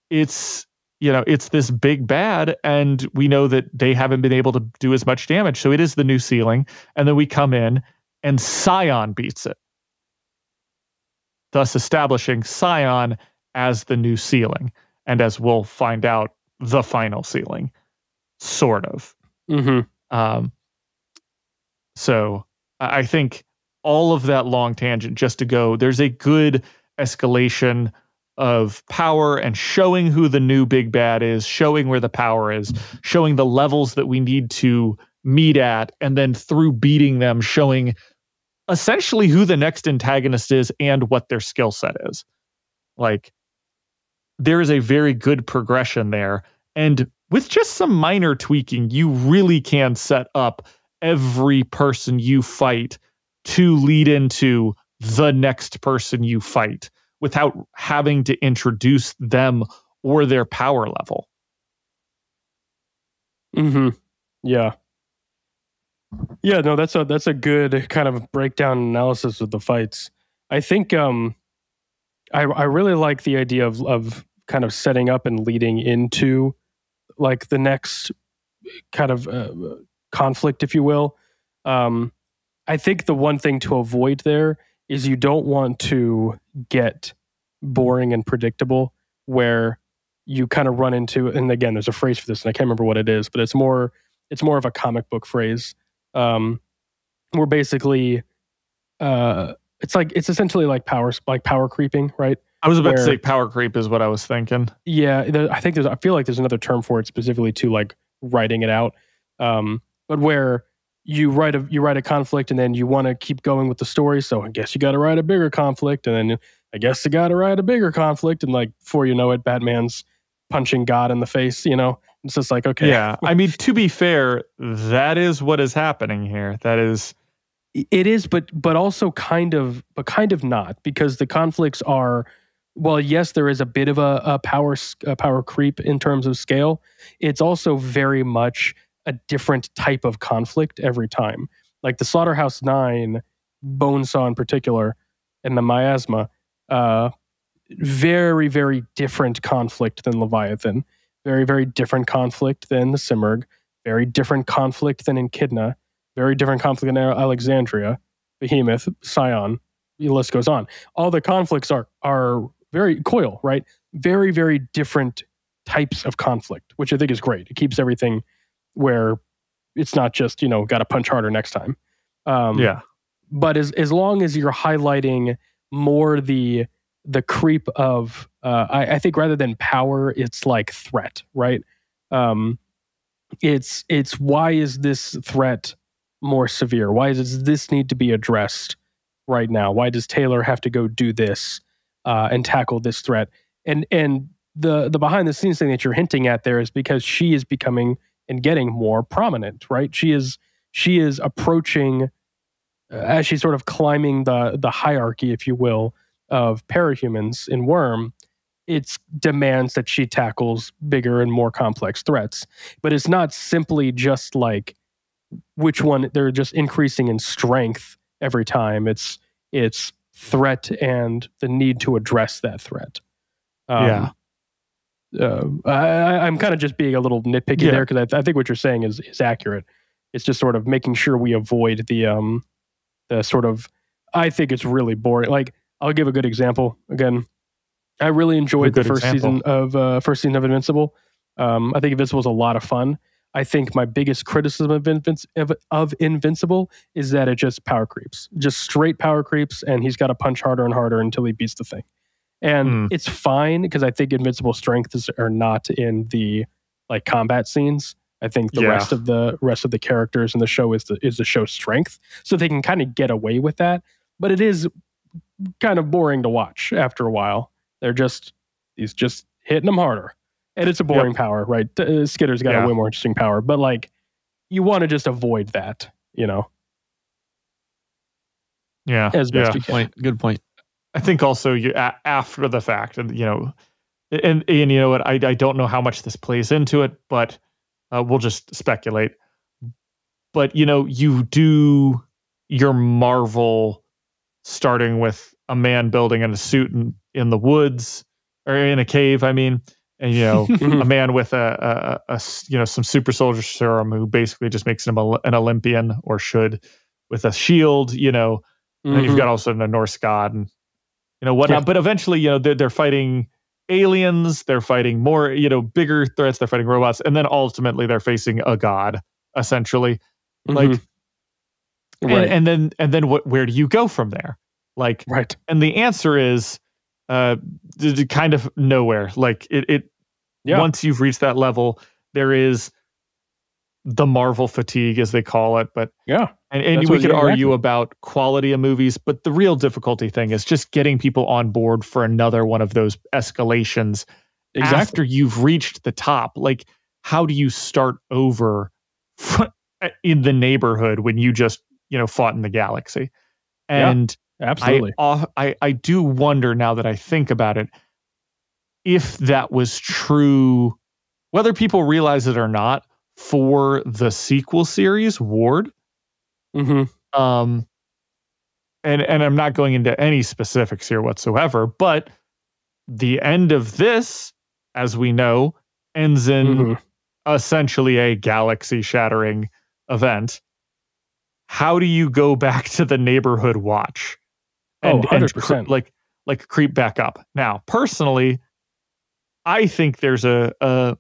it's this big bad, and we know that they haven't been able to do as much damage. So it is the new ceiling. And then we come in and Scion beats it, thus establishing Scion as the new ceiling. And as we'll find out, the final ceiling. Sort of. So I think all of that long tangent just to go, there's a good escalation of power and showing who the new big bad is, showing where the power is, showing the levels that we need to meet at, and then through beating them, showing essentially who the next antagonist is and what their skill set is. Like, there is a very good progression there. And with just some minor tweaking, you really can set up every person you fight to lead into the next person you fight without having to introduce them or their power level. Yeah. Yeah, no, that's a good kind of breakdown analysis of the fights. I think I really like the idea of kind of setting up and leading into like the next kind of conflict, if you will. I think the one thing to avoid there is you don't want to get boring and predictable where you kind of run into, and again, there's a phrase for this and I can't remember what it is, but it's more of a comic book phrase. Where basically it's essentially like power creeping, right? I was about to say power creep is what I was thinking. Yeah, I feel like there's another term for it specifically to like writing it out. But where you write a conflict and then you want to keep going with the story, so I guess you got to write a bigger conflict, and then I guess you got to write a bigger conflict, and like before you know it, Batman's punching God in the face. It's just like, okay. Yeah, I mean, to be fair, that is what is happening here. That is. It is, but also kind of not, because the conflicts are, well, yes, there is a bit of a power creep in terms of scale. It's also very much a different type of conflict every time. Like the Slaughterhouse 9, Bonesaw in particular, and the Miasma, very, very different conflict than Leviathan. Very, very different conflict than the Simurgh. Very different conflict than Echidna. Very different conflict in Alexandria, Behemoth, Scion, the list goes on. All the conflicts are very coil, right? Very, very different types of conflict, which I think is great. It keeps everything where it's not just, got to punch harder next time. Yeah. But as long as you're highlighting more the creep of, I think rather than power, it's like threat, right? It's why is this threat more severe? Why does this need to be addressed right now? Why does Taylor have to go do this and tackle this threat? And the behind the scenes thing that you're hinting at there is because she is becoming and getting more prominent, right? She is approaching as she's sort of climbing the hierarchy, if you will, of parahumans in Worm. It demands that she tackles bigger and more complex threats. But it's not simply just like which one, they're just increasing in strength every time. It's threat and the need to address that threat. I'm kind of just being a little nitpicky there, because I think what you're saying is accurate. It's just sort of making sure we avoid the sort of, I think it's really boring. Like, I'll give a good example. Again, I really enjoyed the first season of Invincible. I think Invincible is a lot of fun. I think my biggest criticism of Invincible is that it just power creeps. Just straight power creeps, and he's got to punch harder and harder until he beats the thing. And it's fine, because I think Invincible strengths are not in the like combat scenes. I think the rest of the characters in the show is the show's strength. So they can kind of get away with that. But it is kind of boring to watch after a while. He's just hitting them harder. And it's a boring power, right? Skitter's got a way more interesting power, but like, you want to just avoid that, Yeah. As best you can. Good point. I think also after the fact, and and you know what, I don't know how much this plays into it, but we'll just speculate. But you do your Marvel starting with a man building in a suit in the woods, or in a cave, I mean. And a man with a some super soldier serum who basically just makes him an Olympian, or should, with a shield, and then you've got also a Norse god and whatnot. Yeah. But eventually, they're fighting aliens, they're fighting more, bigger threats, they're fighting robots, and then ultimately they're facing a god, essentially. Like, and then where do you go from there? Like, right. And the answer is, kind of nowhere. Like it once you've reached that level, there is the Marvel fatigue, as they call it. But and we could argue about quality of movies, but the real difficulty thing is just getting people on board for another one of those escalations after you've reached the top. Like, how do you start over in the neighborhood when you just, fought in the galaxy? And absolutely. I do wonder, now that I think about it, if that was true, whether people realize it or not, for the sequel series, Ward. Mm-hmm. And I'm not going into any specifics here whatsoever, but the end of this, as we know, ends in essentially a galaxy-shattering event. How do you go back to the neighborhood watch and 100%. like creep back up? Now, personally, I think there's a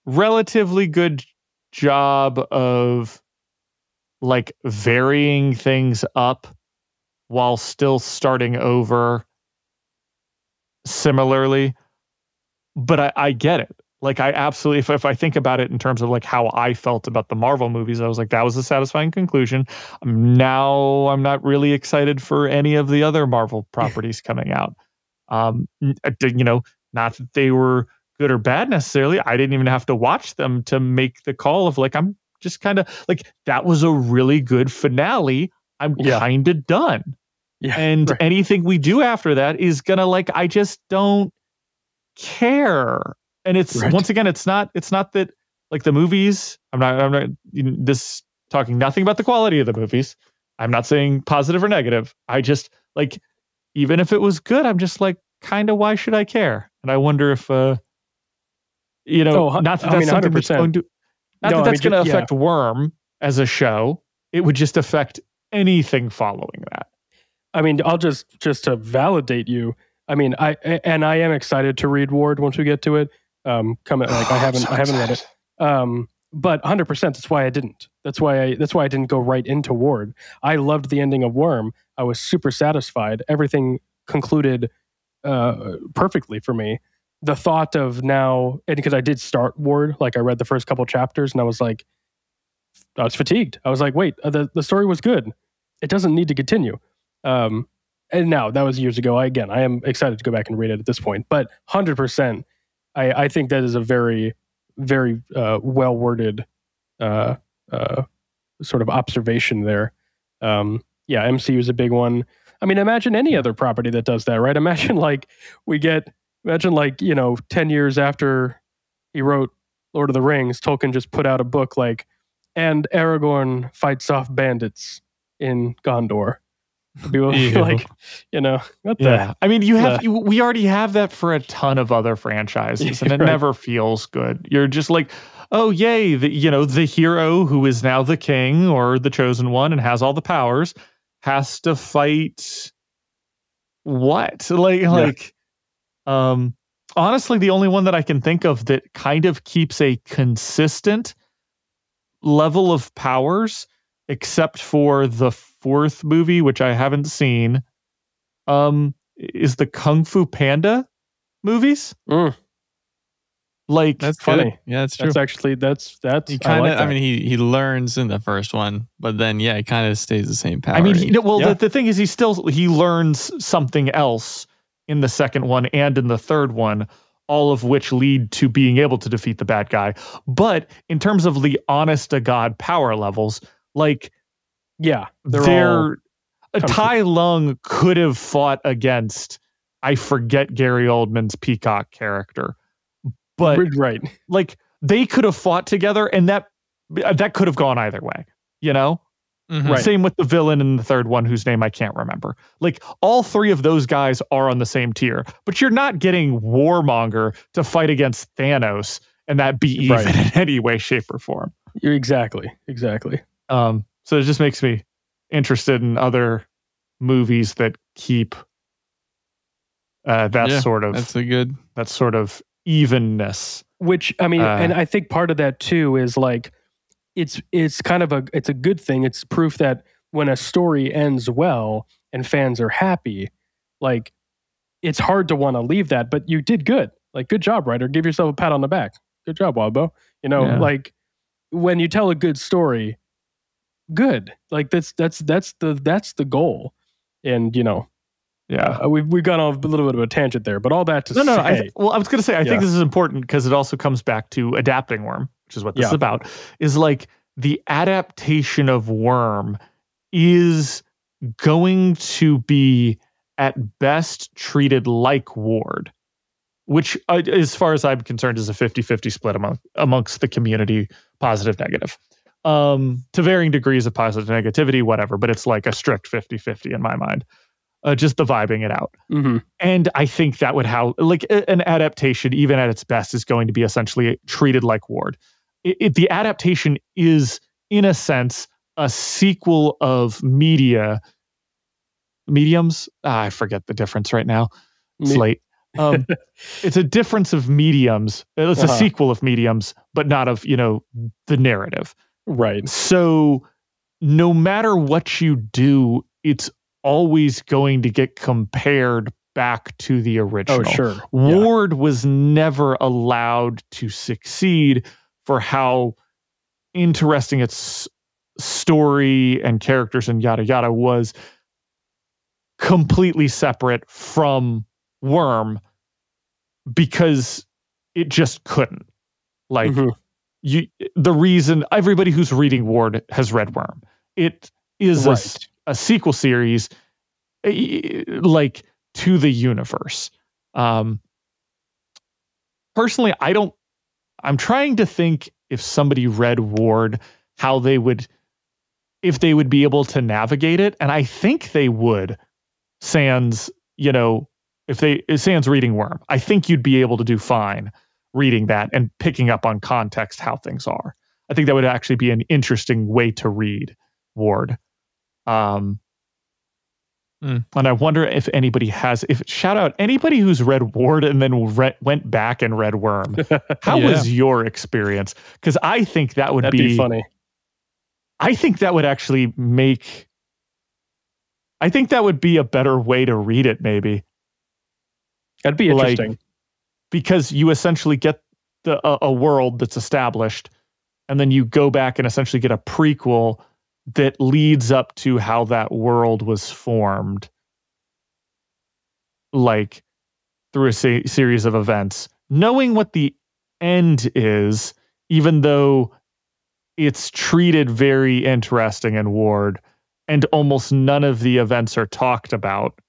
relatively good job of like varying things up while still starting over similarly. But I get it. Like, I absolutely, if I think about it in terms of like how I felt about the Marvel movies, I was like, that was a satisfying conclusion. Now I'm not really excited for any of the other Marvel properties coming out. Not that they were good or bad necessarily. I didn't even have to watch them to make the call of like, I'm just kind of like, that was a really good finale. I'm kind of done. Yeah, and anything we do after that is gonna, like, I just don't care. And it's once again, it's not that like the movies, I'm not this talking nothing about the quality of the movies. I'm not saying positive or negative. I just like, even if it was good, I'm just like, kind of, why should I care? And I wonder if not that that's something that's going to that's going to affect Worm as a show. It would just affect anything following that. I mean, I'll just to validate you. I mean, I am excited to read Ward once we get to it. I haven't read it. But 100%, that's why I didn't. That's why I didn't go right into Ward. I loved the ending of Worm. I was super satisfied. Everything concluded perfectly for me. The thought of now, and because I did start Ward, like I read the first couple chapters and I was fatigued. I was like, wait, the story was good. It doesn't need to continue. And now, that was years ago. I am excited to go back and read it at this point. But 100%, I think that is a very, very well-worded sort of observation there. MCU is a big one. I mean, imagine any other property that does that, right? Imagine 10 years after he wrote Lord of the Rings, Tolkien just put out a book like, and Aragorn fights off bandits in Gondor. People like, what the? I mean, we already have that for a ton of other franchises, and it never feels good. You're just like, oh yay, the hero who is now the king or the chosen one and has all the powers has to fight what? Honestly, the only one that I can think of that kind of keeps a consistent level of powers, except for the fourth movie, which I haven't seen, is the Kung Fu Panda movies. Like, that's funny. Good. Yeah, that's true. That's actually that's he kind of. I mean, he learns in the first one, but then it kind of stays the same power. I mean, the thing is, he learns something else in the second one and in the third one, all of which lead to being able to defeat the bad guy. But in terms of the honest to God power levels, like, Tai Lung could have fought against, I forget Gary Oldman's Peacock character, but like they could have fought together, and that could have gone either way, Same with the villain in the third one, whose name I can't remember. Like, all three of those guys are on the same tier, but you're not getting Warmonger to fight against Thanos and that be even in any way, shape, or form. Exactly. So it just makes me interested in other movies that keep that sort of evenness. Which, I mean, and I think part of that too is like, it's kind of it's a good thing. It's proof that when a story ends well and fans are happy, like it's hard to want to leave that, but you did good. Like, good job, writer. Give yourself a pat on the back. Good job, Wildbow. You know, like when you tell a good story, good. Like that's the goal. And you know, we've gone off a little bit of a tangent there, but all that to say, I was going to say, I think this is important because it also comes back to Adapting Worm, which is what this is about. Is like the adaptation of Worm is going to be at best treated like Ward, which, as far as I'm concerned, is a 50-50 split amongst the community, positive, negative. To varying degrees of positive negativity, whatever, but it's like a strict 50-50 in my mind. Just the vibing it out. Mm-hmm. And I think that would like an adaptation, even at its best, is going to be essentially treated like Ward. The adaptation is, in a sense, a sequel of mediums. I forget the difference right now. It's late. It's a difference of mediums. It's a sequel of mediums, but not of, the narrative. Right. So no matter what you do, it's always going to get compared back to the original. Oh, sure. Ward was never allowed to succeed for how interesting its story and characters and yada yada was, completely separate from Worm, because it just couldn't. Like, the reason everybody who's reading Ward has read Worm. It is a sequel series, like, to the universe. Personally, I'm trying to think if somebody read Ward, if they would be able to navigate it. And I think they would, sans reading Worm. I think you'd be able to do fine reading that and picking up on context how things are. I think that would actually be an interesting way to read Ward. And I wonder if anybody shout out anybody who's read Ward and then went back and read Worm. How was your experience? Because I think that'd be funny. I think that would actually I think that would be a better way to read it, maybe. That'd be interesting. Because you essentially get a world that's established, and then you go back and essentially get a prequel that leads up to how that world was formed, like through a series of events, knowing what the end is, even though it's treated very interesting in Ward, and almost none of the events are talked about.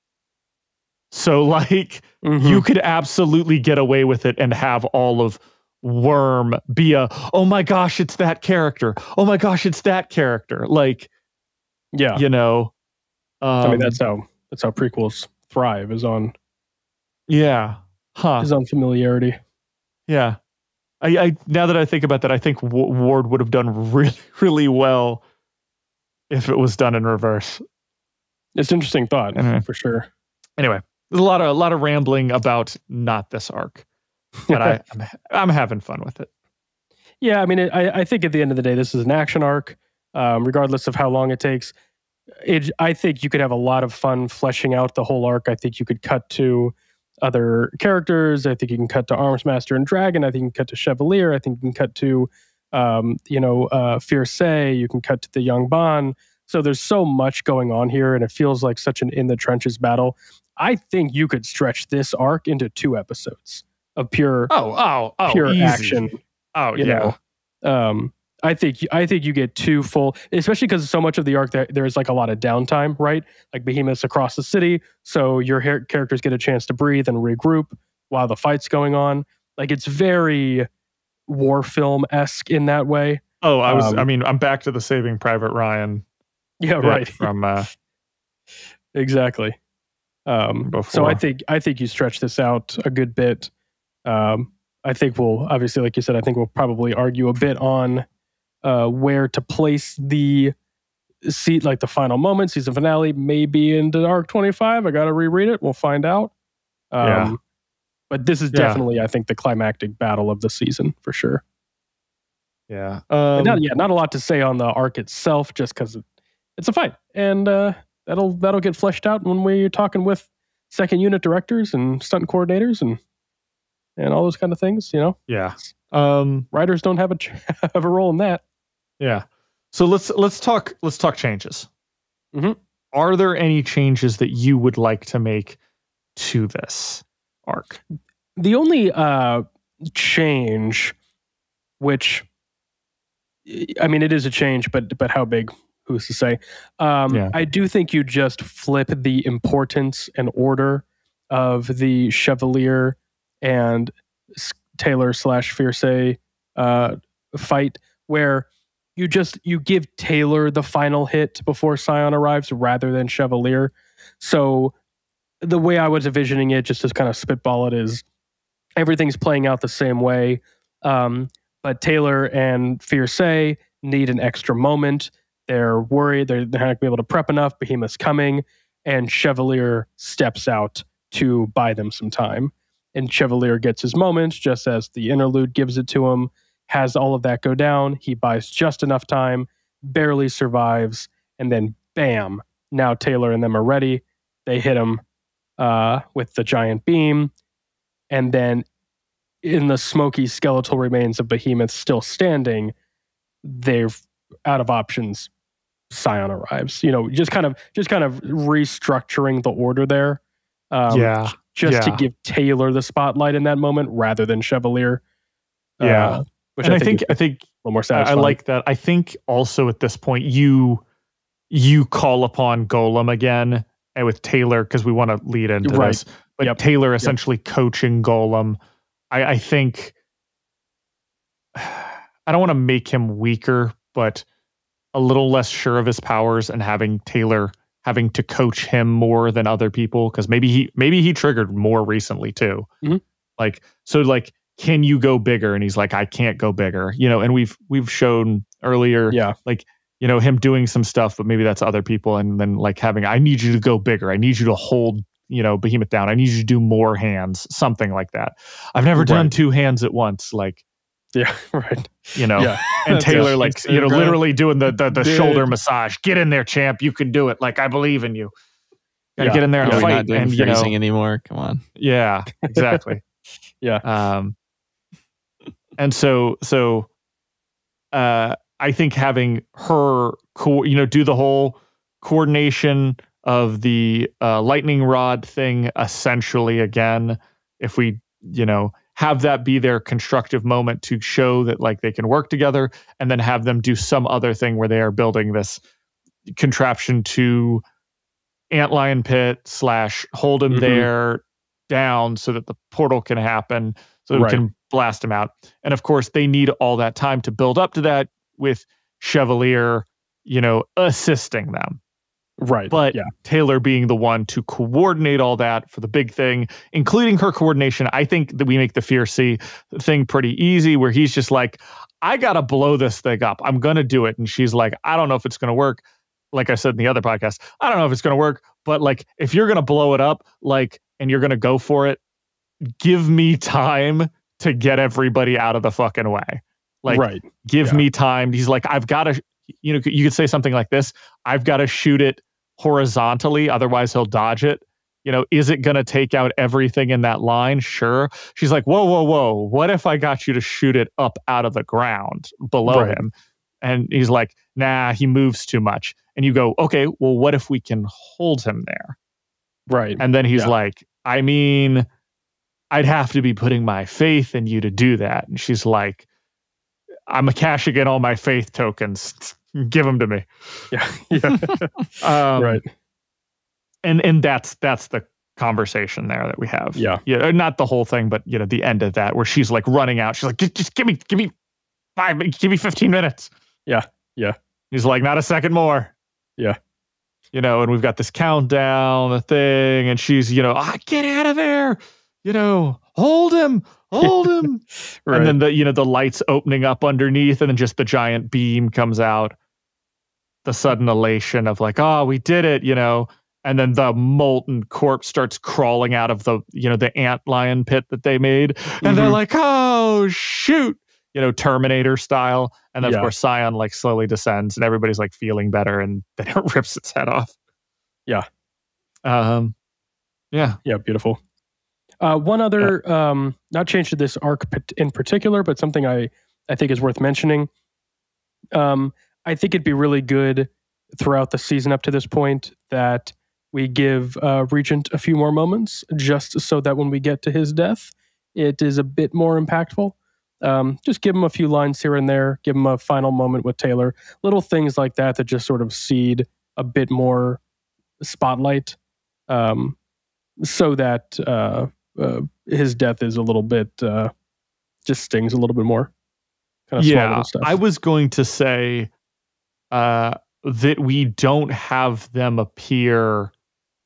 So, like, you could absolutely get away with it and have all of Worm be oh my gosh, it's that character. Oh my gosh, it's that character. Like, I mean, that's how prequels thrive, is on familiarity. Yeah. I now that I think about that, I think Ward would have done really, really well if it was done in reverse. It's an interesting thought, for sure. Anyway, there's a lot of rambling about not this arc, but I'm having fun with it. Yeah, I mean, I think at the end of the day, this is an action arc, regardless of how long it takes. I think you could have a lot of fun fleshing out the whole arc. I think you could cut to other characters. I think you can cut to Armsmaster and Dragon. I think you can cut to Chevalier. I think you can cut to, Fierce. You can cut to the Young Ban. So there's so much going on here, and it feels like such an in the trenches battle. I think you could stretch this arc into 2 episodes of pure pure easy action. You know. I think you get 2 full, especially because so much of the arc there's like a lot of downtime, right? Like Behemoth's across the city, so your characters get a chance to breathe and regroup while the fight's going on. Like, it's very war film-esque in that way. I'm back to the Saving Private Ryan. Yeah, right. From exactly. So I think you stretch this out a good bit. I think we'll, obviously, like you said, I think we'll probably argue a bit on where to place the seat, like the final moment, season finale, maybe into arc 25. I got to reread it. We'll find out. But this is definitely, I think, the climactic battle of the season for sure. Yeah. Not a lot to say on the arc itself, just because it's a fight, and that'll get fleshed out when we're talking with second unit directors and stunt coordinators and all those kind of things. Yeah. Writers don't have have a role in that. Yeah. So let's talk changes. Mm-hmm. Are there any changes that you would like to make to this arc? The only change, which I mean, it is a change, but how big? Who's to say? I do think you just flip the importance and order of the Chevalier and Taylor / Fierce fight, where you give Taylor the final hit before Scion arrives rather than Chevalier. So the way I was envisioning it, just to kind of spitball it, is everything's playing out the same way. But Taylor and Fierce need an extra moment. They're worried they're not going to be able to prep enough. Behemoth's coming, and Chevalier steps out to buy them some time. And Chevalier gets his moment just as the interlude gives it to him, has all of that go down. He buys just enough time, barely survives, and then bam, now Taylor and them are ready. They hit him with the giant beam, and then in the smoky skeletal remains of Behemoth still standing, they're out of options. Scion arrives. Just kind of restructuring the order there. To give Taylor the spotlight in that moment rather than Chevalier. Which I think a little more satisfying. I like that. I think also at this point you call upon Golem again, and with Taylor, because we want to lead into this. But Taylor essentially coaching Golem. I think I don't want to make him weaker, but a little less sure of his powers, and having Taylor having to coach him more than other people, because maybe he triggered more recently too. Mm-hmm. Can you go bigger? And he's like, I can't go bigger. And we've shown earlier, him doing some stuff, but maybe that's other people. And then I need you to go bigger. I need you to hold, Behemoth down. I need you to do more hands, something like that. I've never done two hands at once. Yeah, right. And Taylor, literally doing the shoulder massage. Get in there, champ. You can do it. I believe in you. Gotta get in there and fight. Not doing phrasing anymore. Come on. Yeah, exactly. And so I think having her, do the whole coordination of the lightning rod thing essentially again, if we, have that be their constructive moment to show that they can work together, and then have them do some other thing where they are building this contraption to antlion pit / hold him there down so that the portal can happen, so we can blast him out. And of course they need all that time to build up to that, with Chevalier, assisting them. Right. But Taylor being the one to coordinate all that for the big thing, including her coordination. I think that we make the Fierce thing pretty easy, where he's just like, I got to blow this thing up. I'm going to do it. And she's like, I don't know if it's going to work. Like I said in the other podcast, I don't know if it's going to work, but if you're going to blow it up, and you're going to go for it, give me time to get everybody out of the fucking way. Give me time. He's like, I've got to, you could say something like this. I've got to shoot it horizontally, otherwise he'll dodge it. Is it going to take out everything in that line? Sure. She's like, whoa. What if I got you to shoot it up out of the ground below him? And he's like, nah, he moves too much. And you go, okay, well, what if we can hold him there? Right. And then he's like, I mean, I'd have to be putting my faith in you to do that. And she's like, I'm cashing in all my faith tokens. Give them to me. Yeah. Right. And that's the conversation there that we have. Yeah. Not the whole thing, but the end of that, where she's running out. She's like, just give me 15 minutes. Yeah. He's like, not a second more. Yeah. And we've got this countdown, the thing, and she's, get out of there. Hold him. Right. And then the lights opening up underneath, and then just the giant beam comes out. The sudden elation of we did it, and then the molten corpse starts crawling out of the antlion pit that they made. And they're like, oh shoot, Terminator style. And then of course Scion slowly descends, and everybody's feeling better, and then it rips its head off. Yeah. Yeah. Yeah, beautiful. One other, not change to this arc in particular, but something I think is worth mentioning. I think it'd be really good throughout the season up to this point that we give Regent a few more moments, just so that when we get to his death, it is a bit more impactful. Just give him a few lines here and there, give him a final moment with Taylor, little things like that just sort of seed a bit more spotlight, so that his death is a little bit, just stings a little bit more. Kind of small little stuff. I was going to say that we don't have them appear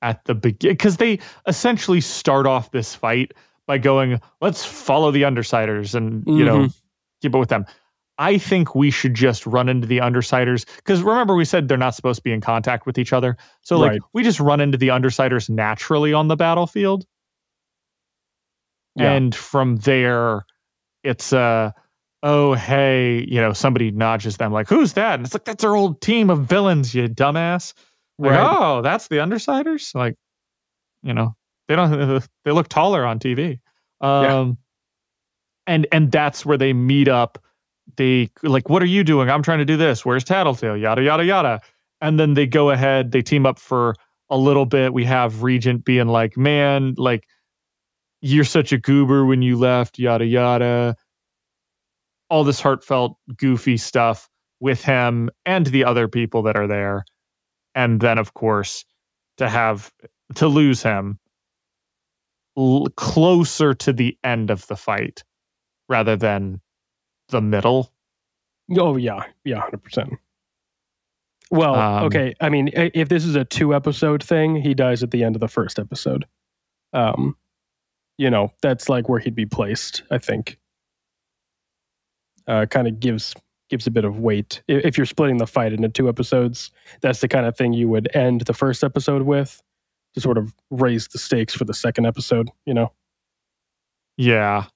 at the beginning, because they essentially start off this fight by going, let's follow the Undersiders and, keep it with them. I think we should just run into the Undersiders, because remember we said they're not supposed to be in contact with each other. So we just run into the Undersiders naturally on the battlefield. Yeah. And from there, it's oh, hey, somebody nudges them like, who's that? And it's like, that's our old team of villains, you dumbass. Like, oh, that's the Undersiders? Like, they look taller on TV. And that's where they meet up. They like, what are you doing? I'm trying to do this. Where's Tattletale? Yada, yada, yada. And then they go ahead, they team up for a little bit. We have Regent being like, man, like, you're such a goober when you left, yada, yada. All this heartfelt, goofy stuff with him and the other people that are there. And then, of course, to lose him closer to the end of the fight rather than the middle. Oh, yeah. Yeah, 100%. Well, okay. I mean, if this is a 2-episode thing, he dies at the end of the first episode. That's like where he'd be placed, I think. Kind of gives a bit of weight. If you're splitting the fight into 2 episodes, that's the kind of thing you would end the first episode with to sort of raise the stakes for the second episode, Yeah.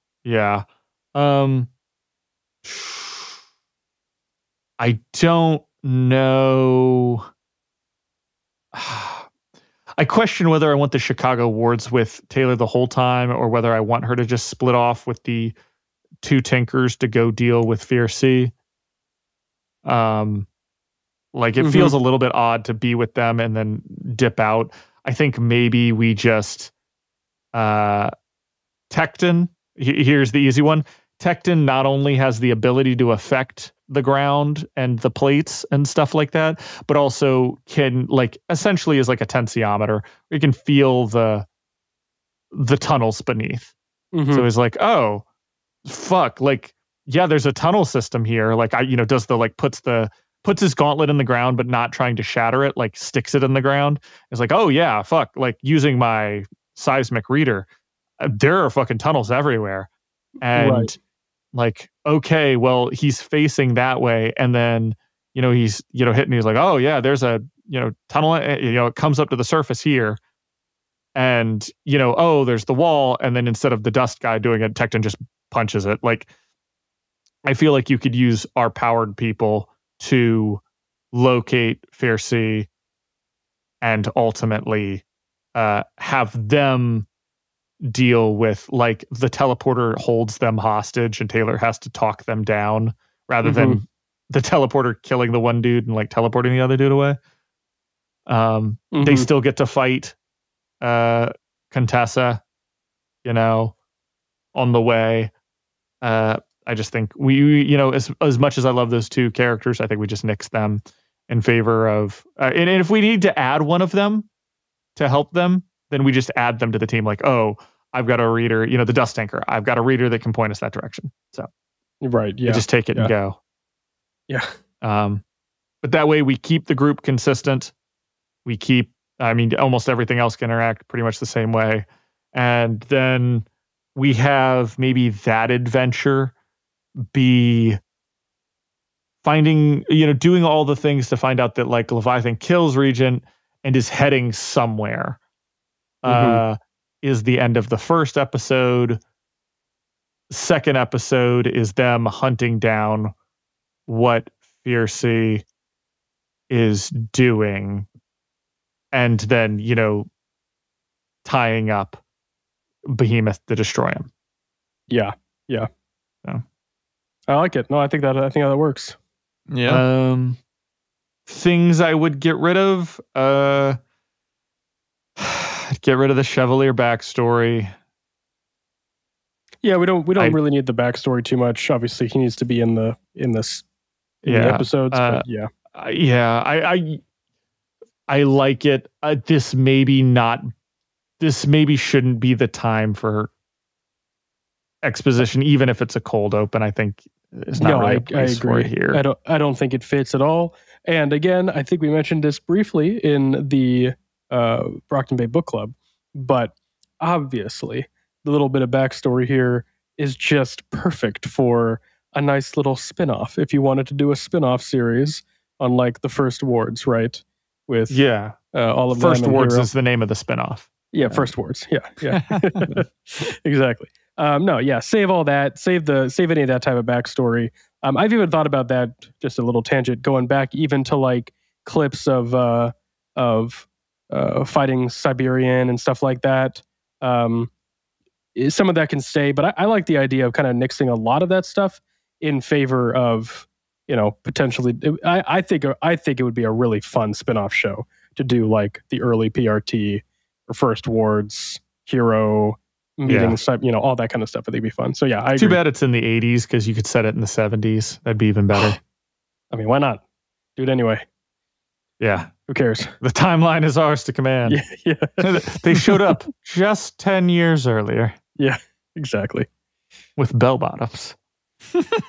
I don't know. I question whether I want the Chicago wards with Taylor the whole time, or whether I want her to just split off with the 2 Tinkers to go deal with Fierce. Like, it feels a little bit odd to be with them and then dip out. I think maybe we just Tecton. Here's the easy one. Tecton not only has the ability to affect the ground and the plates and stuff like that, but also can, like, essentially is like a tensiometer. You can feel the tunnels beneath. So he's like, oh, fuck, like, yeah, there's a tunnel system here. Like, does the, like, puts his gauntlet in the ground, but not trying to shatter it, like sticks it in the ground. It's like, oh yeah, fuck, like, using my seismic reader, there are fucking tunnels everywhere. And like, okay, well, he's facing that way. And then, he's, hitting, he's like, oh yeah, there's a, tunnel, it comes up to the surface here. And, oh, there's the wall. And then instead of the dust guy doing it, Tecton just punches it. Like, I feel like you could use our powered people to locate Fierce and ultimately have them deal with, like, the teleporter holds them hostage and Taylor has to talk them down rather than the teleporter killing the one dude and, like, teleporting the other dude away. They still get to fight Contessa, on the way. I just think we as much as I love those 2 characters, I think we just nix them in favor of, and if we need to add one of them to help them, then we just add them to the team. Like, oh, I've got a reader, the Dust Tanker. I've got a reader that can point us that direction. So, just take it and go. Yeah. But that way we keep the group consistent. We keep, almost everything else can interact pretty much the same way. And then we have maybe that adventure be finding, doing all the things to find out that, like, Leviathan kills Regent and is heading somewhere. Is the end of the first episode. Second episode is them hunting down what Fierce is doing. And then, tying up Behemoth to destroy him. Yeah. So. I like it. No, I think that works. Yeah. Things I would get rid of. Get rid of the Chevalier backstory. Yeah, we don't really need the backstory too much. Obviously, he needs to be in the episodes. But yeah. I like it. This maybe shouldn't be the time for exposition, even if it's a cold open. I think it's not really a place for it here. I don't think it fits at all. And again, I think we mentioned this briefly in the Brockton Bay Book Club, but obviously the little bit of backstory here is just perfect for a nice little spin-off. If you wanted to do a spin-off series on like the First Wards, right? With all of First Wards is the name of the spin-off. Yeah, First Wards. Yeah. Exactly. Save all that. Save any of that type of backstory. I've even thought about that, just a little tangent, going back even to like clips of fighting Siberian and stuff like that. Some of that can stay, but I like the idea of kind of nixing a lot of that stuff in favor of, potentially. I think it would be a really fun spin-off show to do, like the early PRT or First Wards hero meetings, all that kind of stuff. I think it'd be fun. So yeah, I agree. Too bad it's in the 80s, because you could set it in the 70s. That'd be even better. I mean, why not? Do it anyway. Yeah. Who cares? The timeline is ours to command. Yeah. They showed up just 10 years earlier. Yeah, exactly. With bell bottoms.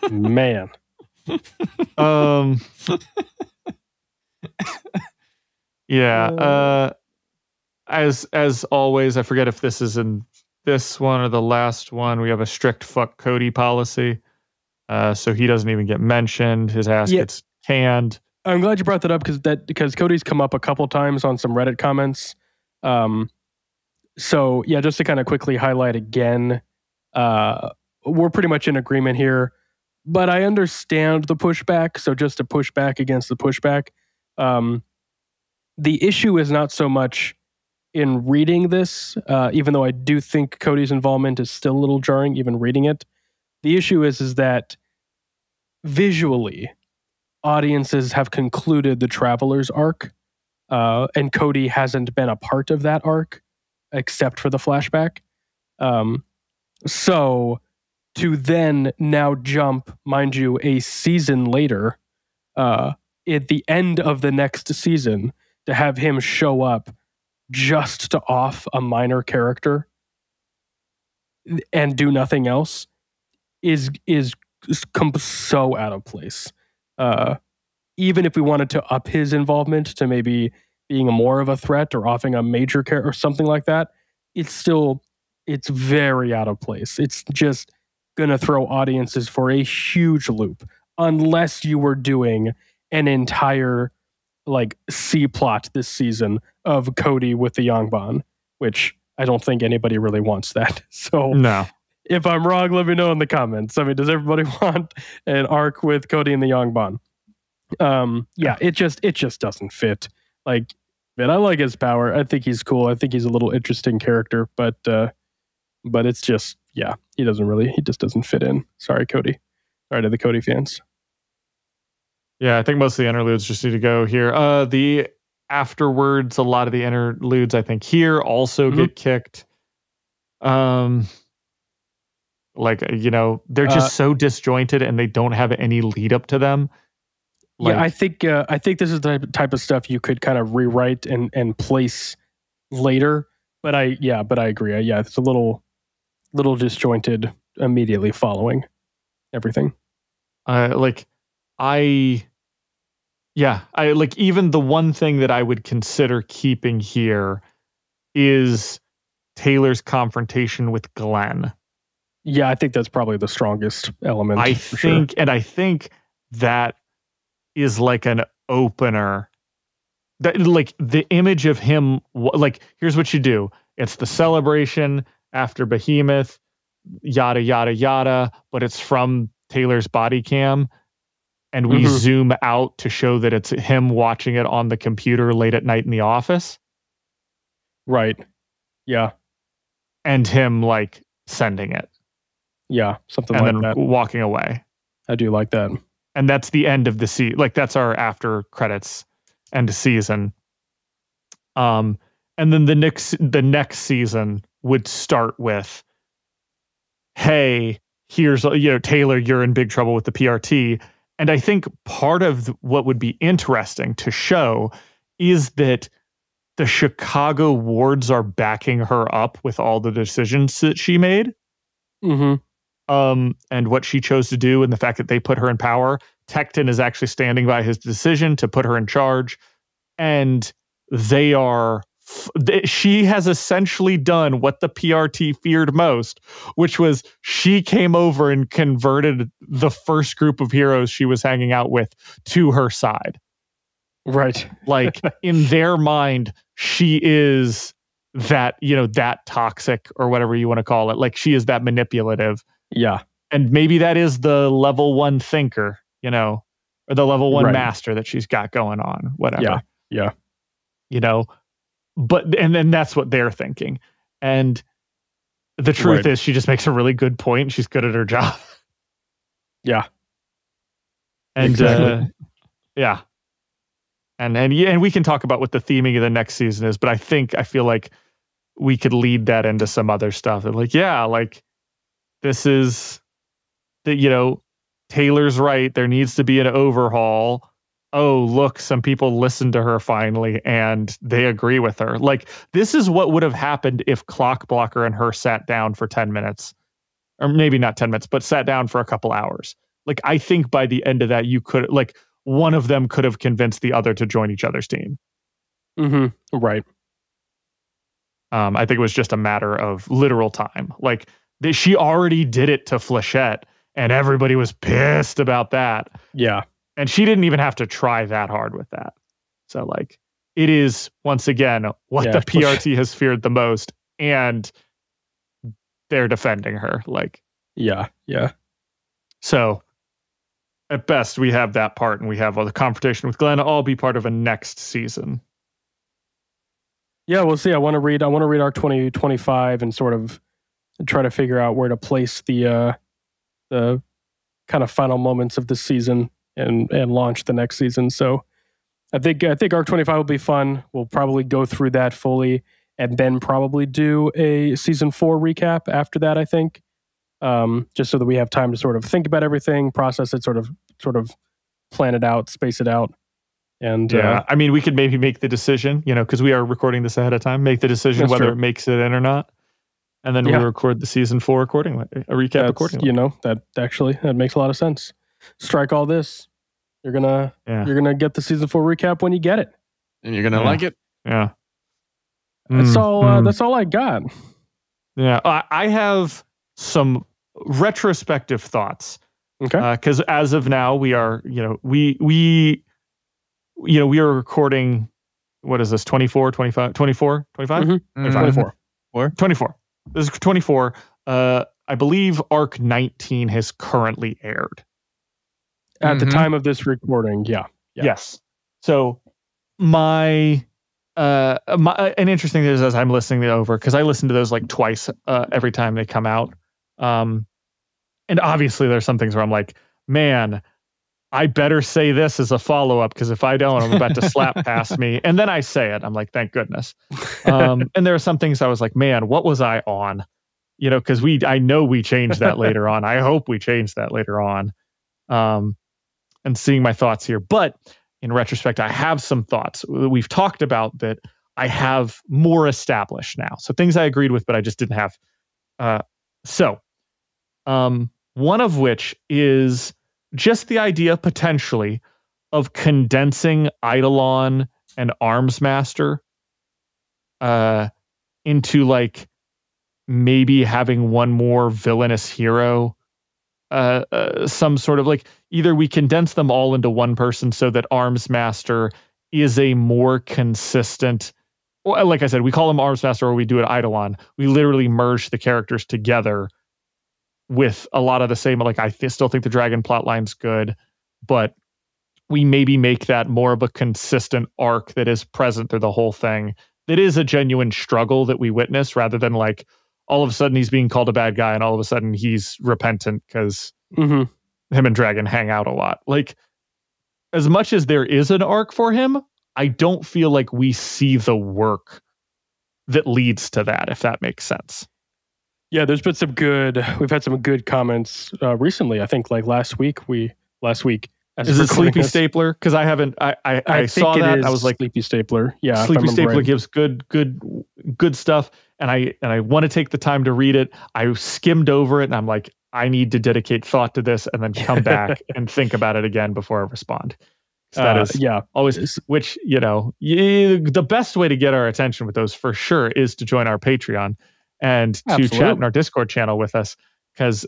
Man. Yeah. As always, I forget if this is in this one or the last one, we have a strict fuck Cody policy. So he doesn't even get mentioned. His ass gets canned. I'm glad you brought that up, because Cody's come up a couple times on some Reddit comments. So yeah, just to kind of quickly highlight again, we're pretty much in agreement here, but I understand the pushback. So just to push back against the pushback, the issue is not so much in reading this, even though I do think Cody's involvement is still a little jarring, even reading it. The issue is that visually, audiences have concluded the Traveler's arc, and Cody hasn't been a part of that arc, except for the flashback. So to then now jump, mind you, a season later, at the end of the next season, to have him show up just to off a minor character and do nothing else is so out of place. Even if we wanted to up his involvement to maybe being more of a threat or offing a major character or something like that, it's very out of place. It's just going to throw audiences for a huge loop, unless you were doing an entire like C plot this season of Cody with the Yangban, which I don't think anybody really wants that. So no. If I'm wrong, let me know in the comments. I mean, does everybody want an arc with Cody and the Yangban? It just doesn't fit. Like, man, I like his power. I think he's cool. I think he's a little interesting character, but it's just, he just doesn't fit in. Sorry, Cody. Sorry to the Cody fans. Yeah, I think most of the interludes just need to go here. The afterwards, a lot of the interludes, I think, here also get kicked. They're just so disjointed, and they don't have any lead up to them. I think this is the type of stuff you could kind of rewrite and place later. But I agree. It's a little disjointed immediately following everything. Even the one thing that I would consider keeping here is Taylor's confrontation with Glenn. Yeah, I think that's probably the strongest element. I think that is like an opener. That like the image of him, like, here's what you do. It's the celebration after Behemoth, yada, yada, yada, but it's from Taylor's body cam. And we zoom out to show that it's him watching it on the computer late at night in the office. Right. Yeah. And him like sending it. Yeah, something and like then that. Walking away. I do like that. And that's the end of the season. Like that's our after credits end of season. And then the next season would start with, hey, here's, Taylor, you're in big trouble with the PRT. And I think part of what would be interesting to show is that the Chicago wards are backing her up with all the decisions that she made. Mm-hmm. And what she chose to do, and the fact that they put her in power. Tecton is actually standing by his decision to put her in charge. And she has essentially done what the PRT feared most, which was she came over and converted the first group of heroes she was hanging out with to her side. Right. Like in their mind, she is that, that toxic or whatever you want to call it. Like she is that manipulative. Yeah. And maybe that is the level 1 thinker, or the level 1 master that she's got going on, whatever. Yeah. But and then that's what they're thinking. And the truth is she just makes a really good point. And she's good at her job. Yeah. And exactly. Yeah. And we can talk about what the theming of the next season is, but I feel like we could lead that into some other stuff. And this is that, Taylor's right. There needs to be an overhaul. Oh, look, some people listened to her finally and they agree with her. Like, this is what would have happened if Clockblocker and her sat down for 10 minutes, or maybe not 10 minutes, but sat down for a couple hours. Like, I think by the end of that, you could, one of them could have convinced the other to join each other's team. Mm-hmm. Right. I think it was just a matter of literal time. Like, she already did it to Flechette, and everybody was pissed about that. Yeah. And she didn't even have to try that hard with that. So, it is, once again, what the PRT has feared the most, and they're defending her. Yeah. So, at best, we have that part, and we have the confrontation with Glenn all be part of a next season. Yeah, we'll see. I want to read our 2025 and sort of try to figure out where to place the kind of final moments of this season and launch the next season. So I think Arc 25 will be fun. We'll probably go through that fully and then probably do a season 4 recap after that, I think. Just so that we have time to sort of think about everything, process it, sort of plan it out, space it out. And I mean, we could maybe make the decision, because we are recording this ahead of time, make the decision whether it makes it in or not. And then we'll record the season 4 accordingly, a recap accordingly. That makes a lot of sense. Strike all this. You're gonna get the season 4 recap when you get it, and you're gonna like it. Yeah, that's all. That's all I got. Yeah, I have some retrospective thoughts. Okay, because as of now, we are, we are recording. What is this? 24, 25, 24, 25? Mm-hmm. 24. 24. This is 24. I believe Arc 19 has currently aired. At the time of this recording, yeah. Yes. So an interesting thing is, as I'm listening it over, because I listen to those twice every time they come out. And obviously there's some things where I'm like, man, I better say this as a follow-up, because if I don't, I'm about to slap past me. And then I say it. I'm like, thank goodness. And there are some things I was like, man, what was I on? Because I know we changed that later on. I hope we changed that later on. And seeing my thoughts here. But in retrospect, I have some thoughts we've talked about that I have more established now. So things I agreed with, but I just didn't have. One of which is just the idea potentially of condensing Eidolon and Armsmaster into maybe having one more villainous hero. Some sort of either we condense them all into one person so that Armsmaster is a more consistent, like I said, we call him Armsmaster or we do it Eidolon. We literally merge the characters together with a lot of the same, I still think the dragon plotline's good, but we maybe make that more of a consistent arc that is present through the whole thing it is a genuine struggle that we witness, rather than like all of a sudden he's being called a bad guy and all of a sudden he's repentant because him and Dragon hang out a lot. Like, as much as there is an arc for him, I don't feel like we see the work that leads to that, if that makes sense. Yeah, we've had some good comments recently. I think like last week. Is it Sleepy Stapler? Because I saw that. I was like, Sleepy Stapler. Yeah, Sleepy Stapler gives good stuff, and I want to take the time to read it. I skimmed over it, and I'm like, I need to dedicate thought to this, and then come back and think about it again before I respond. That is always, which, the best way to get our attention with those for sure is to join our Patreon and to chat in our Discord channel with us, because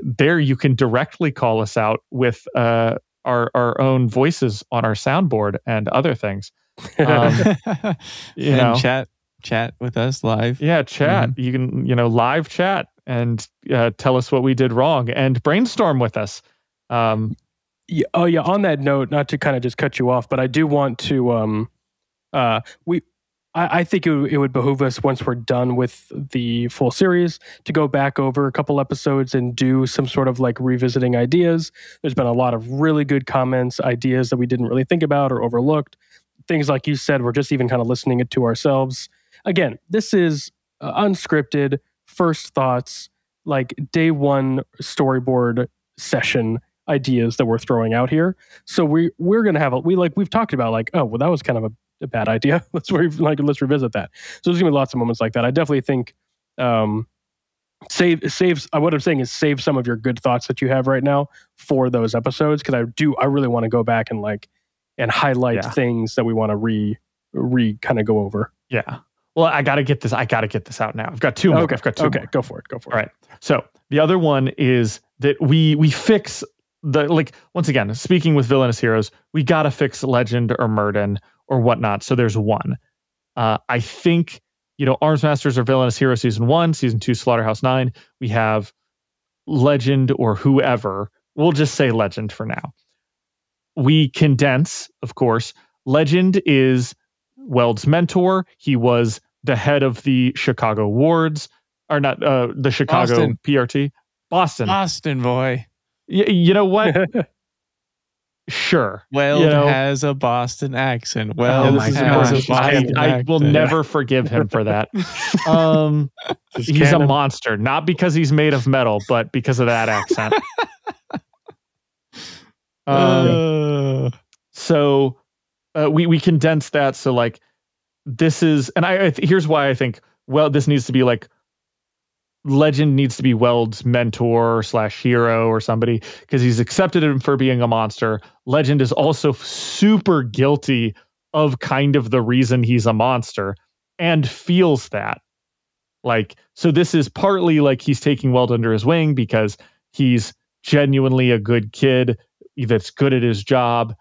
there you can directly call us out with our own voices on our soundboard and other things. Chat with us live. Yeah, chat. You can, live chat and tell us what we did wrong and brainstorm with us. On that note, not to kind of just cut you off, but I do want to I think it would behoove us, once we're done with the full series, to go back over a couple episodes and do some sort of like revisiting ideas. There's been a lot of really good comments, ideas that we didn't really think about or overlooked. Things like you said, we're just even kind of listening it to ourselves. Again, this is unscripted, first thoughts, like day one storyboard session ideas that we're throwing out here. So we're going to have we've talked about like, oh, well, that was kind of a bad idea. Let's revisit that. So there's gonna be lots of moments like that. I definitely think what I'm saying is save some of your good thoughts that you have right now for those episodes, because I really want to go back and highlight things that we want to re kind of go over. Yeah. Well, I gotta get this out now. I've got two more. Okay. I've got two more. Go for it. All right. So the other one is that we fix once again, speaking with villainous heroes, we gotta fix Legend or Murden or whatnot. So there's one. I think, Arms Masters or Villainous Hero Season 1, Season 2, Slaughterhouse 9. We have Legend or whoever. We'll just say Legend for now. We condense, of course. Legend is Weld's mentor. He was the head of the Chicago wards, or not the Chicago Boston. PRT. Boston boy. You know what? Sure. Weld has a Boston accent. I will never forgive him for that. He's a monster, not because he's made of metal, but because of that accent. So we condense that. So like this is, and here's why I think, this needs to be like, Legend needs to be Weld's mentor / hero or somebody, because he's accepted him for being a monster. Legend is also super guilty of kind of the reason he's a monster and feels that. Like, so this is partly like he's taking Weld under his wing because he's genuinely a good kid that's good at his job,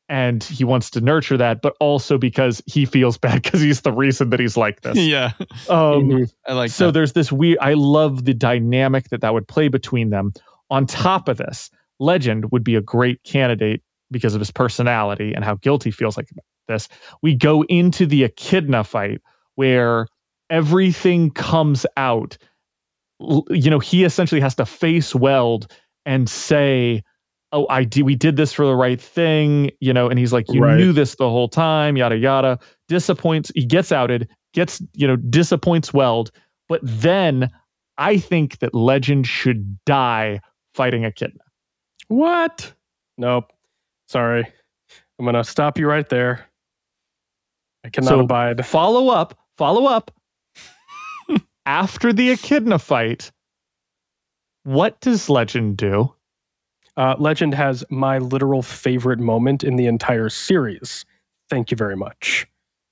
and he wants to nurture that, but also because he feels bad because he's the reason that he's like this. Yeah. I like so that. There's this weird, I love the dynamic that would play between them. On top of this, Legend would be a great candidate because of his personality and how guilty he feels like about this. We go into the Echidna fight where everything comes out. He essentially has to face Weld and say, oh, we did this for the right thing, and he's like, you knew this the whole time, yada, yada. He gets outed, disappoints Weld. But then I think that Legend should die fighting Echidna. What? Nope. Sorry. I'm going to stop you right there. I cannot abide. Follow up. After the Echidna fight, what does Legend do? Legend has my literal favorite moment in the entire series. Thank you very much.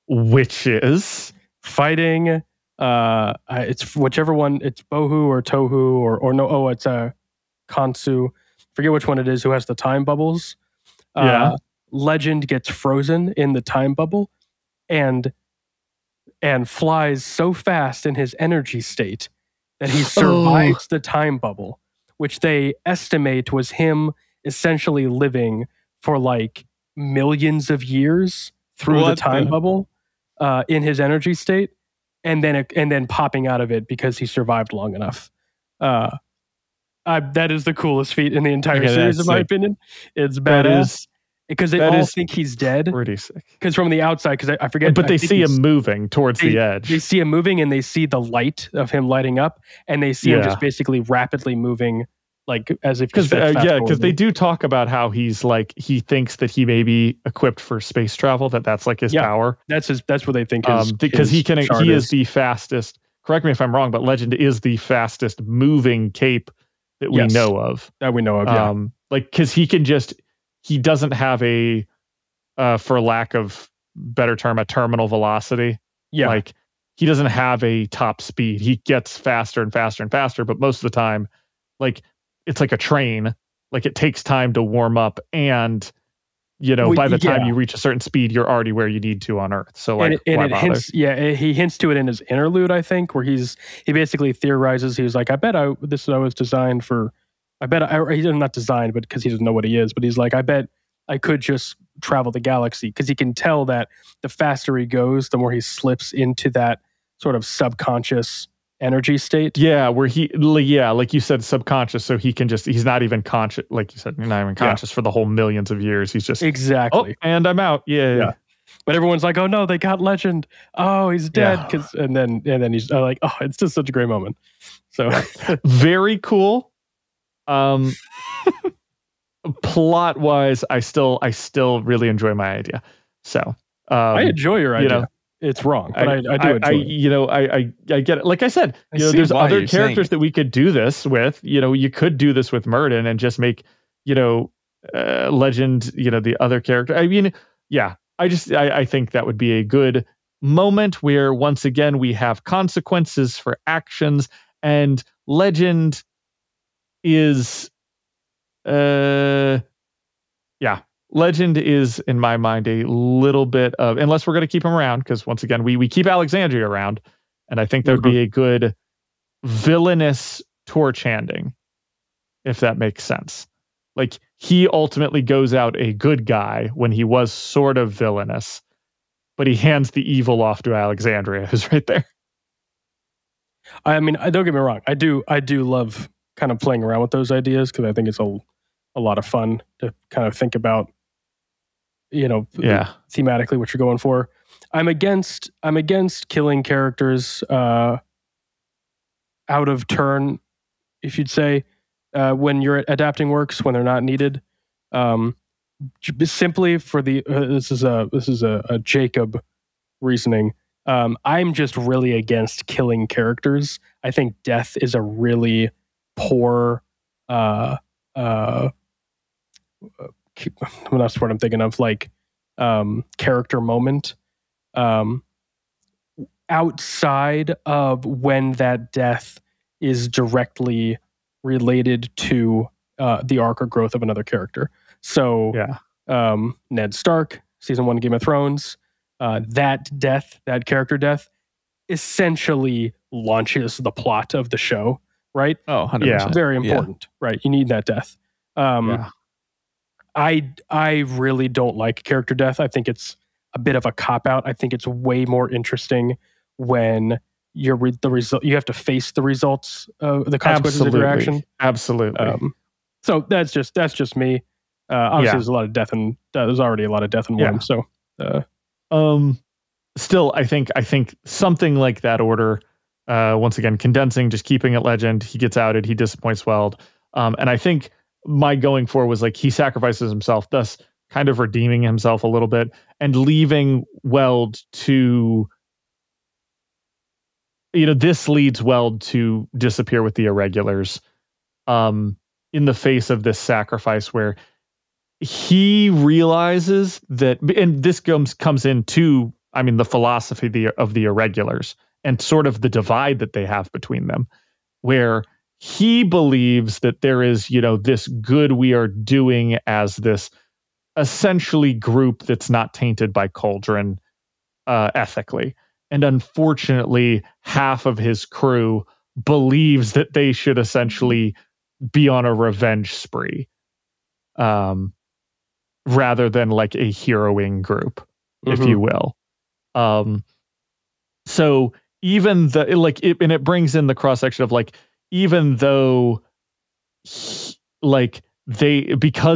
Which is fighting. It's whichever one. It's Bohu or Tohu or no. Oh, it's Kansu. Forget which one it is. Who has the time bubbles? Legend gets frozen in the time bubble, and flies so fast in his energy state that he survives the time bubble, which they estimate was him essentially living for like millions of years through the time bubble. in his energy state, and then popping out of it because he survived long enough. That is the coolest feat in the entire series, in my opinion. It's badass because they all think he's dead. Pretty sick. Because from the outside, because I forget, but they see him moving towards the edge. They see him moving, and they see the light of him lighting up, and they see him just basically rapidly moving, like as if because they do talk about how he's like he thinks that he may be equipped for space travel. That's like his power. That's what they think. Because he is the fastest. Correct me if I'm wrong, but Legend is the fastest moving cape that we know of. That we know of. Yeah. Like because he doesn't have a, for lack of better term, a terminal velocity. Yeah. Like he doesn't have a top speed. He gets faster and faster and faster, but most of the time, like it's like a train. Like it takes time to warm up, and by the time you reach a certain speed, you're already where you need to on Earth. So like, why bother? He hints to it in his interlude, I think, where he basically theorizes. He's like, I bet I was designed for. He's not designed, but because he doesn't know what he is. But he's like, I bet I could just travel the galaxy, because he can tell that the faster he goes, the more he slips into that sort of subconscious energy state. Yeah, where like you said, subconscious. So he can he's not even conscious. Like you said, you're not even conscious for the whole millions of years. He's just exactly. Oh, and I'm out. Yeah. But everyone's like, oh no, they got Legend. Oh, he's dead. And then he's like, oh, it's just such a great moment. So very cool. Plot wise, I still really enjoy my idea. So I enjoy your idea. It's wrong, but I do enjoy it. I get it. Like I said, there's other characters that we could do this with. You could do this with Murden and just make, Legend, the other character. I mean, yeah, I think that would be a good moment where once again we have consequences for actions, and Legend is Legend is, in my mind, a little bit of, unless we're going to keep him around, because once again, we keep Alexandria around, and I think there would be a good villainous torch handing, if that makes sense. Like, he ultimately goes out a good guy when he was sort of villainous, but he hands the evil off to Alexandria, who's right there. I mean, don't get me wrong. I do love kind of playing around with those ideas, because I think it's a lot of fun to kind of think about, thematically what you're going for. I'm against killing characters out of turn, if you'd say, when you're adapting works when they're not needed. Simply for the this is a Jacob reasoning. I'm just really against killing characters. I think death is a really poor that's what I'm thinking of, like character moment outside of when that death is directly related to the arc or growth of another character. So Ned Stark, season 1 Game of Thrones, that character death essentially launches the plot of the show, right? Oh, 100%. Very important, right? You need that death. I really don't like character death. I think it's a bit of a cop-out. I think it's way more interesting when you have to face the results of the consequences of your action. Absolutely. So that's just me. Obviously, there's already a lot of death in Worm. So, still, I think something like that order. Once again, condensing, just keeping it Legend. He gets outed. He disappoints Weld. And I think my going for was like he sacrifices himself, thus kind of redeeming himself a little bit and leaving Weld to. This leads Weld to disappear with the Irregulars in the face of this sacrifice, where he realizes that, and this comes into, the philosophy of the Irregulars and sort of the divide that they have between them, where he believes that there is, this good we are doing as this essentially group that's not tainted by Cauldron ethically. And unfortunately, half of his crew believes that they should essentially be on a revenge spree, rather than like a heroing group, if you will. So even and it brings in the cross section of like, even though because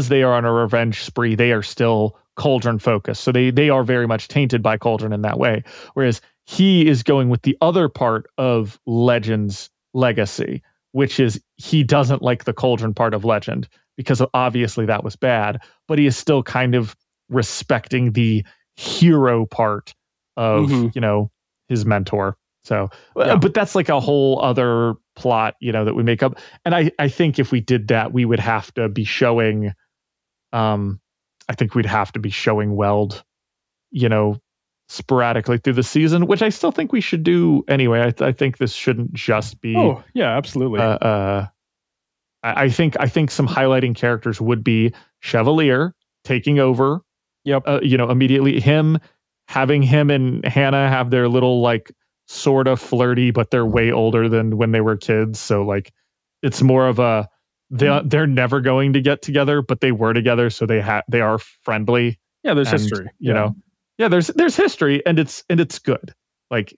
they are on a revenge spree, they are still Cauldron focused. So they are very much tainted by Cauldron in that way. Whereas he is going with the other part of Legend's legacy, which is he doesn't like the Cauldron part of Legend because obviously that was bad, but he is still kind of respecting the hero part of, his mentor. So, but that's like a whole other plot, that we make up. And I think if we did that, we would have to be showing, I think we'd have to be showing Weld, sporadically through the season, which I still think we should do anyway. I think this shouldn't just be. Oh yeah, absolutely. I think some highlighting characters would be Chevalier taking over. Yep. Immediately having him and Hannah have their little like sort of flirty, but they're way older than when they were kids. So like, it's more of a they're never going to get together, but they were together, so they are friendly. Yeah, there's history. There's history, and it's good. Like,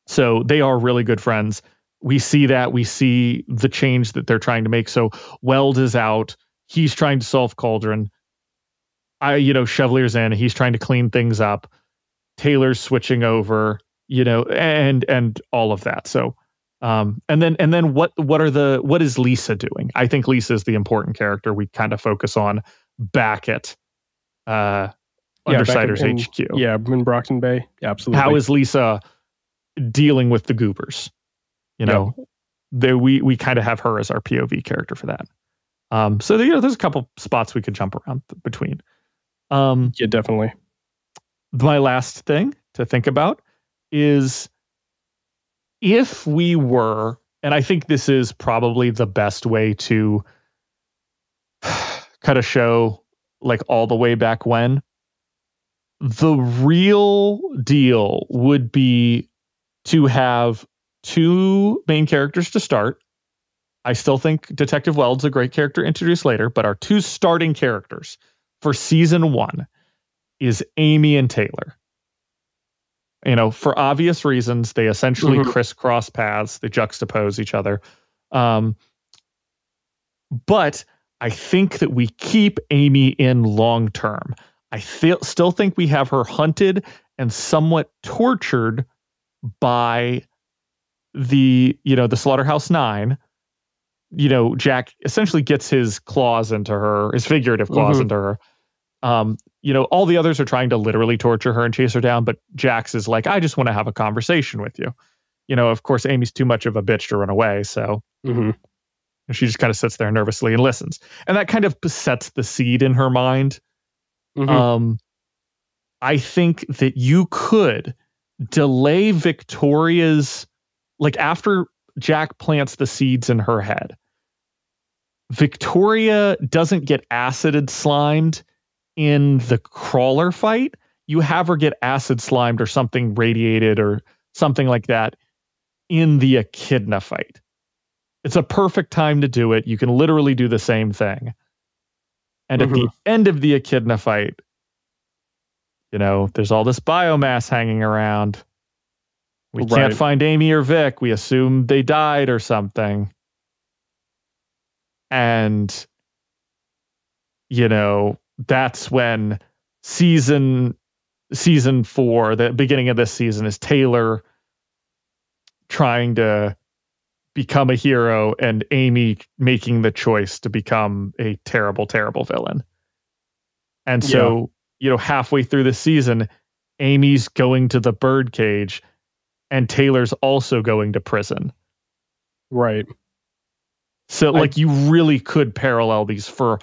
so they are really good friends. We see the change that they're trying to make. So Weld is out. He's trying to solve Cauldron. Chevalier's in. He's trying to clean things up. Taylor's switching over. And all of that. So, and then what is Lisa doing? I think Lisa is the important character we kind of focus on back at Undersider's HQ. Yeah, in Brockton Bay. Yeah, absolutely. How is Lisa dealing with the goobers? We kind of have her as our POV character for that. So there's a couple spots we could jump around between. Yeah, definitely. My last thing to think about is if we were, and I think this is probably the best way to cut a show like all the way back when, the real deal would be to have two main characters to start. I still think Detective Weld's a great character introduced later, but our two starting characters for season 1 is Amy and Taylor. For obvious reasons, they essentially crisscross paths. They juxtapose each other. But I think that we keep Amy in long term. I still think we have her hunted and somewhat tortured by the Slaughterhouse 9. Jack essentially gets his claws into her, his figurative claws into her. All the others are trying to literally torture her and chase her down, but Jax is like, I just want to have a conversation with you. Of course, Amy's too much of a bitch to run away, so she just kind of sits there nervously and listens. And that kind of sets the seed in her mind. I think that you could delay Victoria's, like after Jack plants the seeds in her head, Victoria doesn't get acided slimed in the crawler fight. You have her get acid slimed or something radiated or something like that in the Echidna fight. It's a perfect time to do it. You can literally do the same thing. And at the end of the Echidna fight, there's all this biomass hanging around. We can't find Amy or Vic. We assume they died or something. And, that's when season 4, the beginning of this season, is Taylor trying to become a hero and Amy making the choice to become a terrible, terrible villain. And so, halfway through the season, Amy's going to the birdcage and Taylor's also going to prison. Right. So you really could parallel these for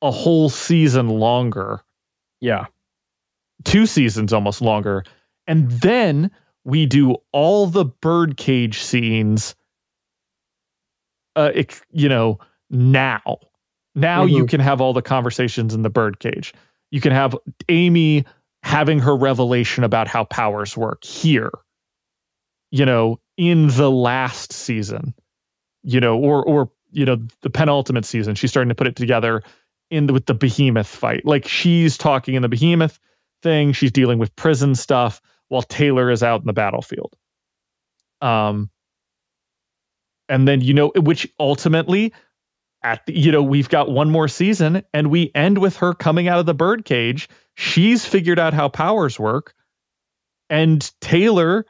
a whole season longer. Yeah. 2 seasons almost longer. And then we do all the birdcage scenes, now. Now you can have all the conversations in the birdcage. You can have Amy having her revelation about how powers work here, in the last season, or the penultimate season. She's starting to put it together with the Behemoth fight. Like she's talking in the Behemoth thing. She's dealing with prison stuff while Taylor is out in the battlefield. And then, which ultimately we've got one more season and we end with her coming out of the birdcage. She's figured out how powers work, and Taylor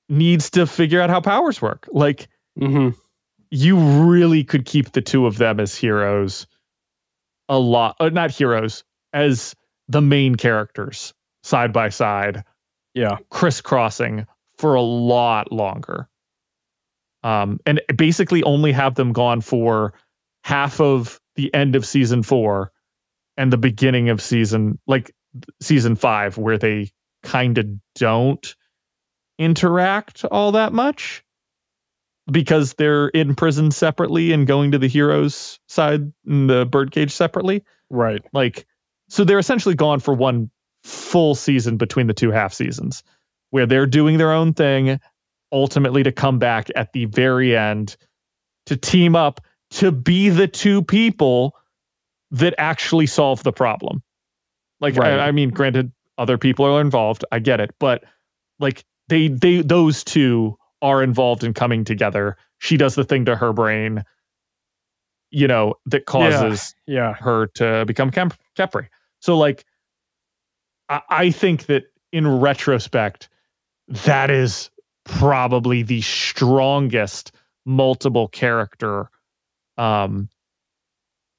needs to figure out how powers work. Like, you really could keep the two of them as heroes a lot, not heroes, as the main characters side by side. Yeah. Crisscrossing for a lot longer. And basically only have them gone for half of the end of season 4 and the beginning of season 5, where they kind of don't interact all that much because they're in prison separately and going to the heroes side in the birdcage separately. Right. Like, so they're essentially gone for one full season between the two half seasons where they're doing their own thing, ultimately to come back at the very end to team up to be the two people that actually solve the problem. Like, right. I mean, granted, other people are involved. I get it. But like those two are involved in coming together. She does the thing to her brain, that causes her to become Kepri. So like, I think that in retrospect, that is probably the strongest multiple character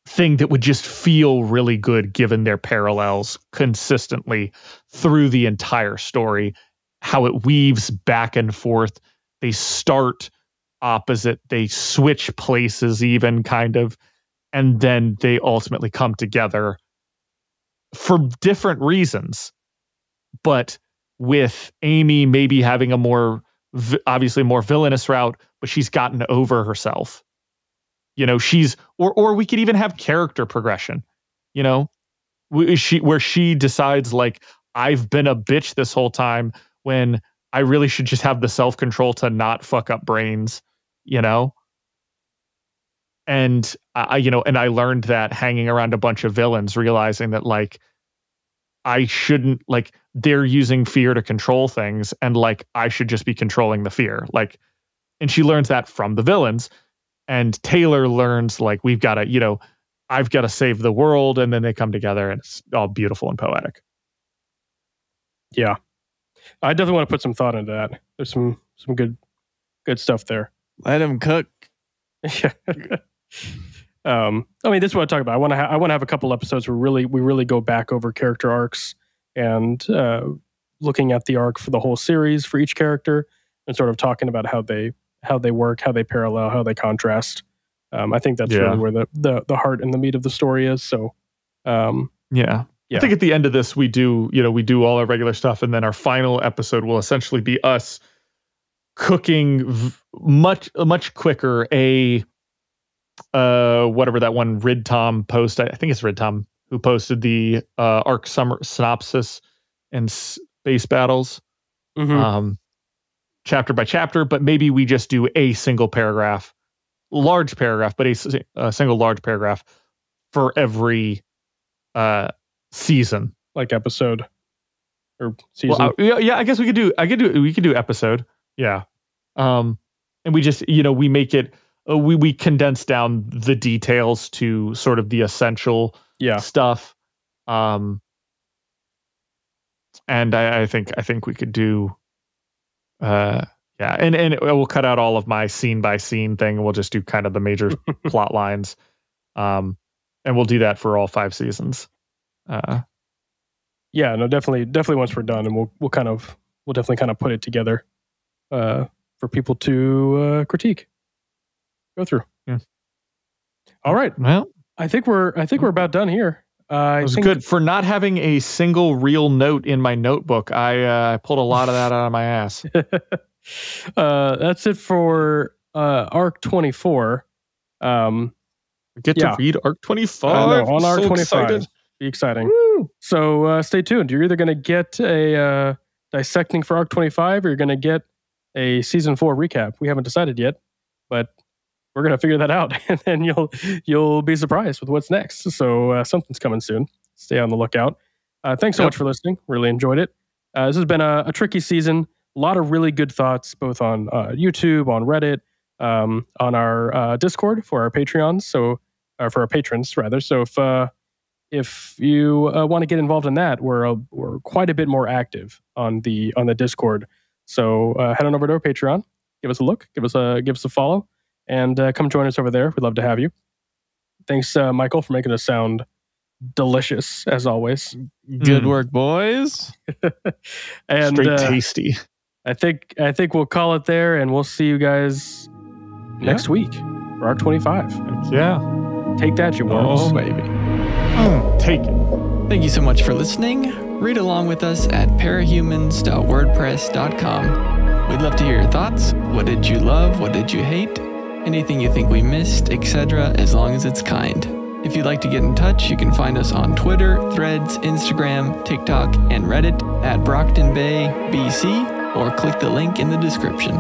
thing that would just feel really good given their parallels consistently through the entire story, how it weaves back and forth. They start opposite, they switch places even kind of, and then they ultimately come together for different reasons. But with Amy maybe having a obviously more villainous route, but she's gotten over herself. She's, or we could even have character progression, where she decides like, I've been a bitch this whole time when I really should just have the self-control to not fuck up brains, and I learned that hanging around a bunch of villains, realizing that like, I shouldn't, like, they're using fear to control things, and like, I should just be controlling the fear. Like, and she learns that from the villains. And Taylor learns like, we've got to, I've got to save the world. And then they come together and it's all beautiful and poetic. Yeah. I definitely want to put some thought into that. There's some good stuff there. Let him cook. Yeah. I mean, this is what I talk about. I want to have a couple episodes where we really go back over character arcs and looking at the arc for the whole series for each character and sort of talking about how they work, how they parallel, how they contrast. I think that's really where the heart and the meat of the story is. So, yeah. I think at the end of this, we do all our regular stuff, and then our final episode will essentially be us cooking much quicker whatever that one Rid Tom post. I think it's Rid Tom who posted the arc summer synopsis and space battles. Chapter by chapter, but maybe we just do a single paragraph, large paragraph, but a single large paragraph for every season, like episode or season. Well, yeah, I guess we could do episode. Yeah. And we just, we make it, we condense down the details to sort of the essential stuff. And I think we could do, and we'll cut out all of my scene by scene thing. And we'll just do kind of the major plot lines. And we'll do that for all 5 seasons. Yeah, no, definitely once we're done, and we'll definitely kind of put it together for people to critique, go through. Yeah. All right. Well, I think we're about done here. It was good for not having a single real note in my notebook. I pulled a lot of that out of my ass. That's it for Arc 24. We get to read Arc 25 on Arc 25. Excited. Be exciting. Woo. So stay tuned. You're either going to get a dissecting for Arc 25 or you're going to get a season 4 recap. We haven't decided yet, but we're going to figure that out, and then you'll be surprised with what's next. So something's coming soon. Stay on the lookout. Thanks so much for listening. Really enjoyed it. This has been a tricky season. A lot of really good thoughts, both on YouTube, on Reddit, on our Discord for our Patreons. So, for our patrons rather. So if you want to get involved in that, we're quite a bit more active on the Discord. So head on over to our Patreon, give us a look, give us a follow, and come join us over there. We'd love to have you. Thanks, Michael, for making us sound delicious as always. Good work, boys. And straight tasty. I think we'll call it there, and we'll see you guys next week for Arc 25. Yeah. Take that, you worms. Oh, baby. Take it. Thank you so much for listening. Read along with us at parahumans.wordpress.com. We'd love to hear your thoughts. What did you love? What did you hate? Anything you think we missed, etc., as long as it's kind. If you'd like to get in touch, you can find us on Twitter, Threads, Instagram, TikTok, and Reddit at Brocktonbaybc, or click the link in the description.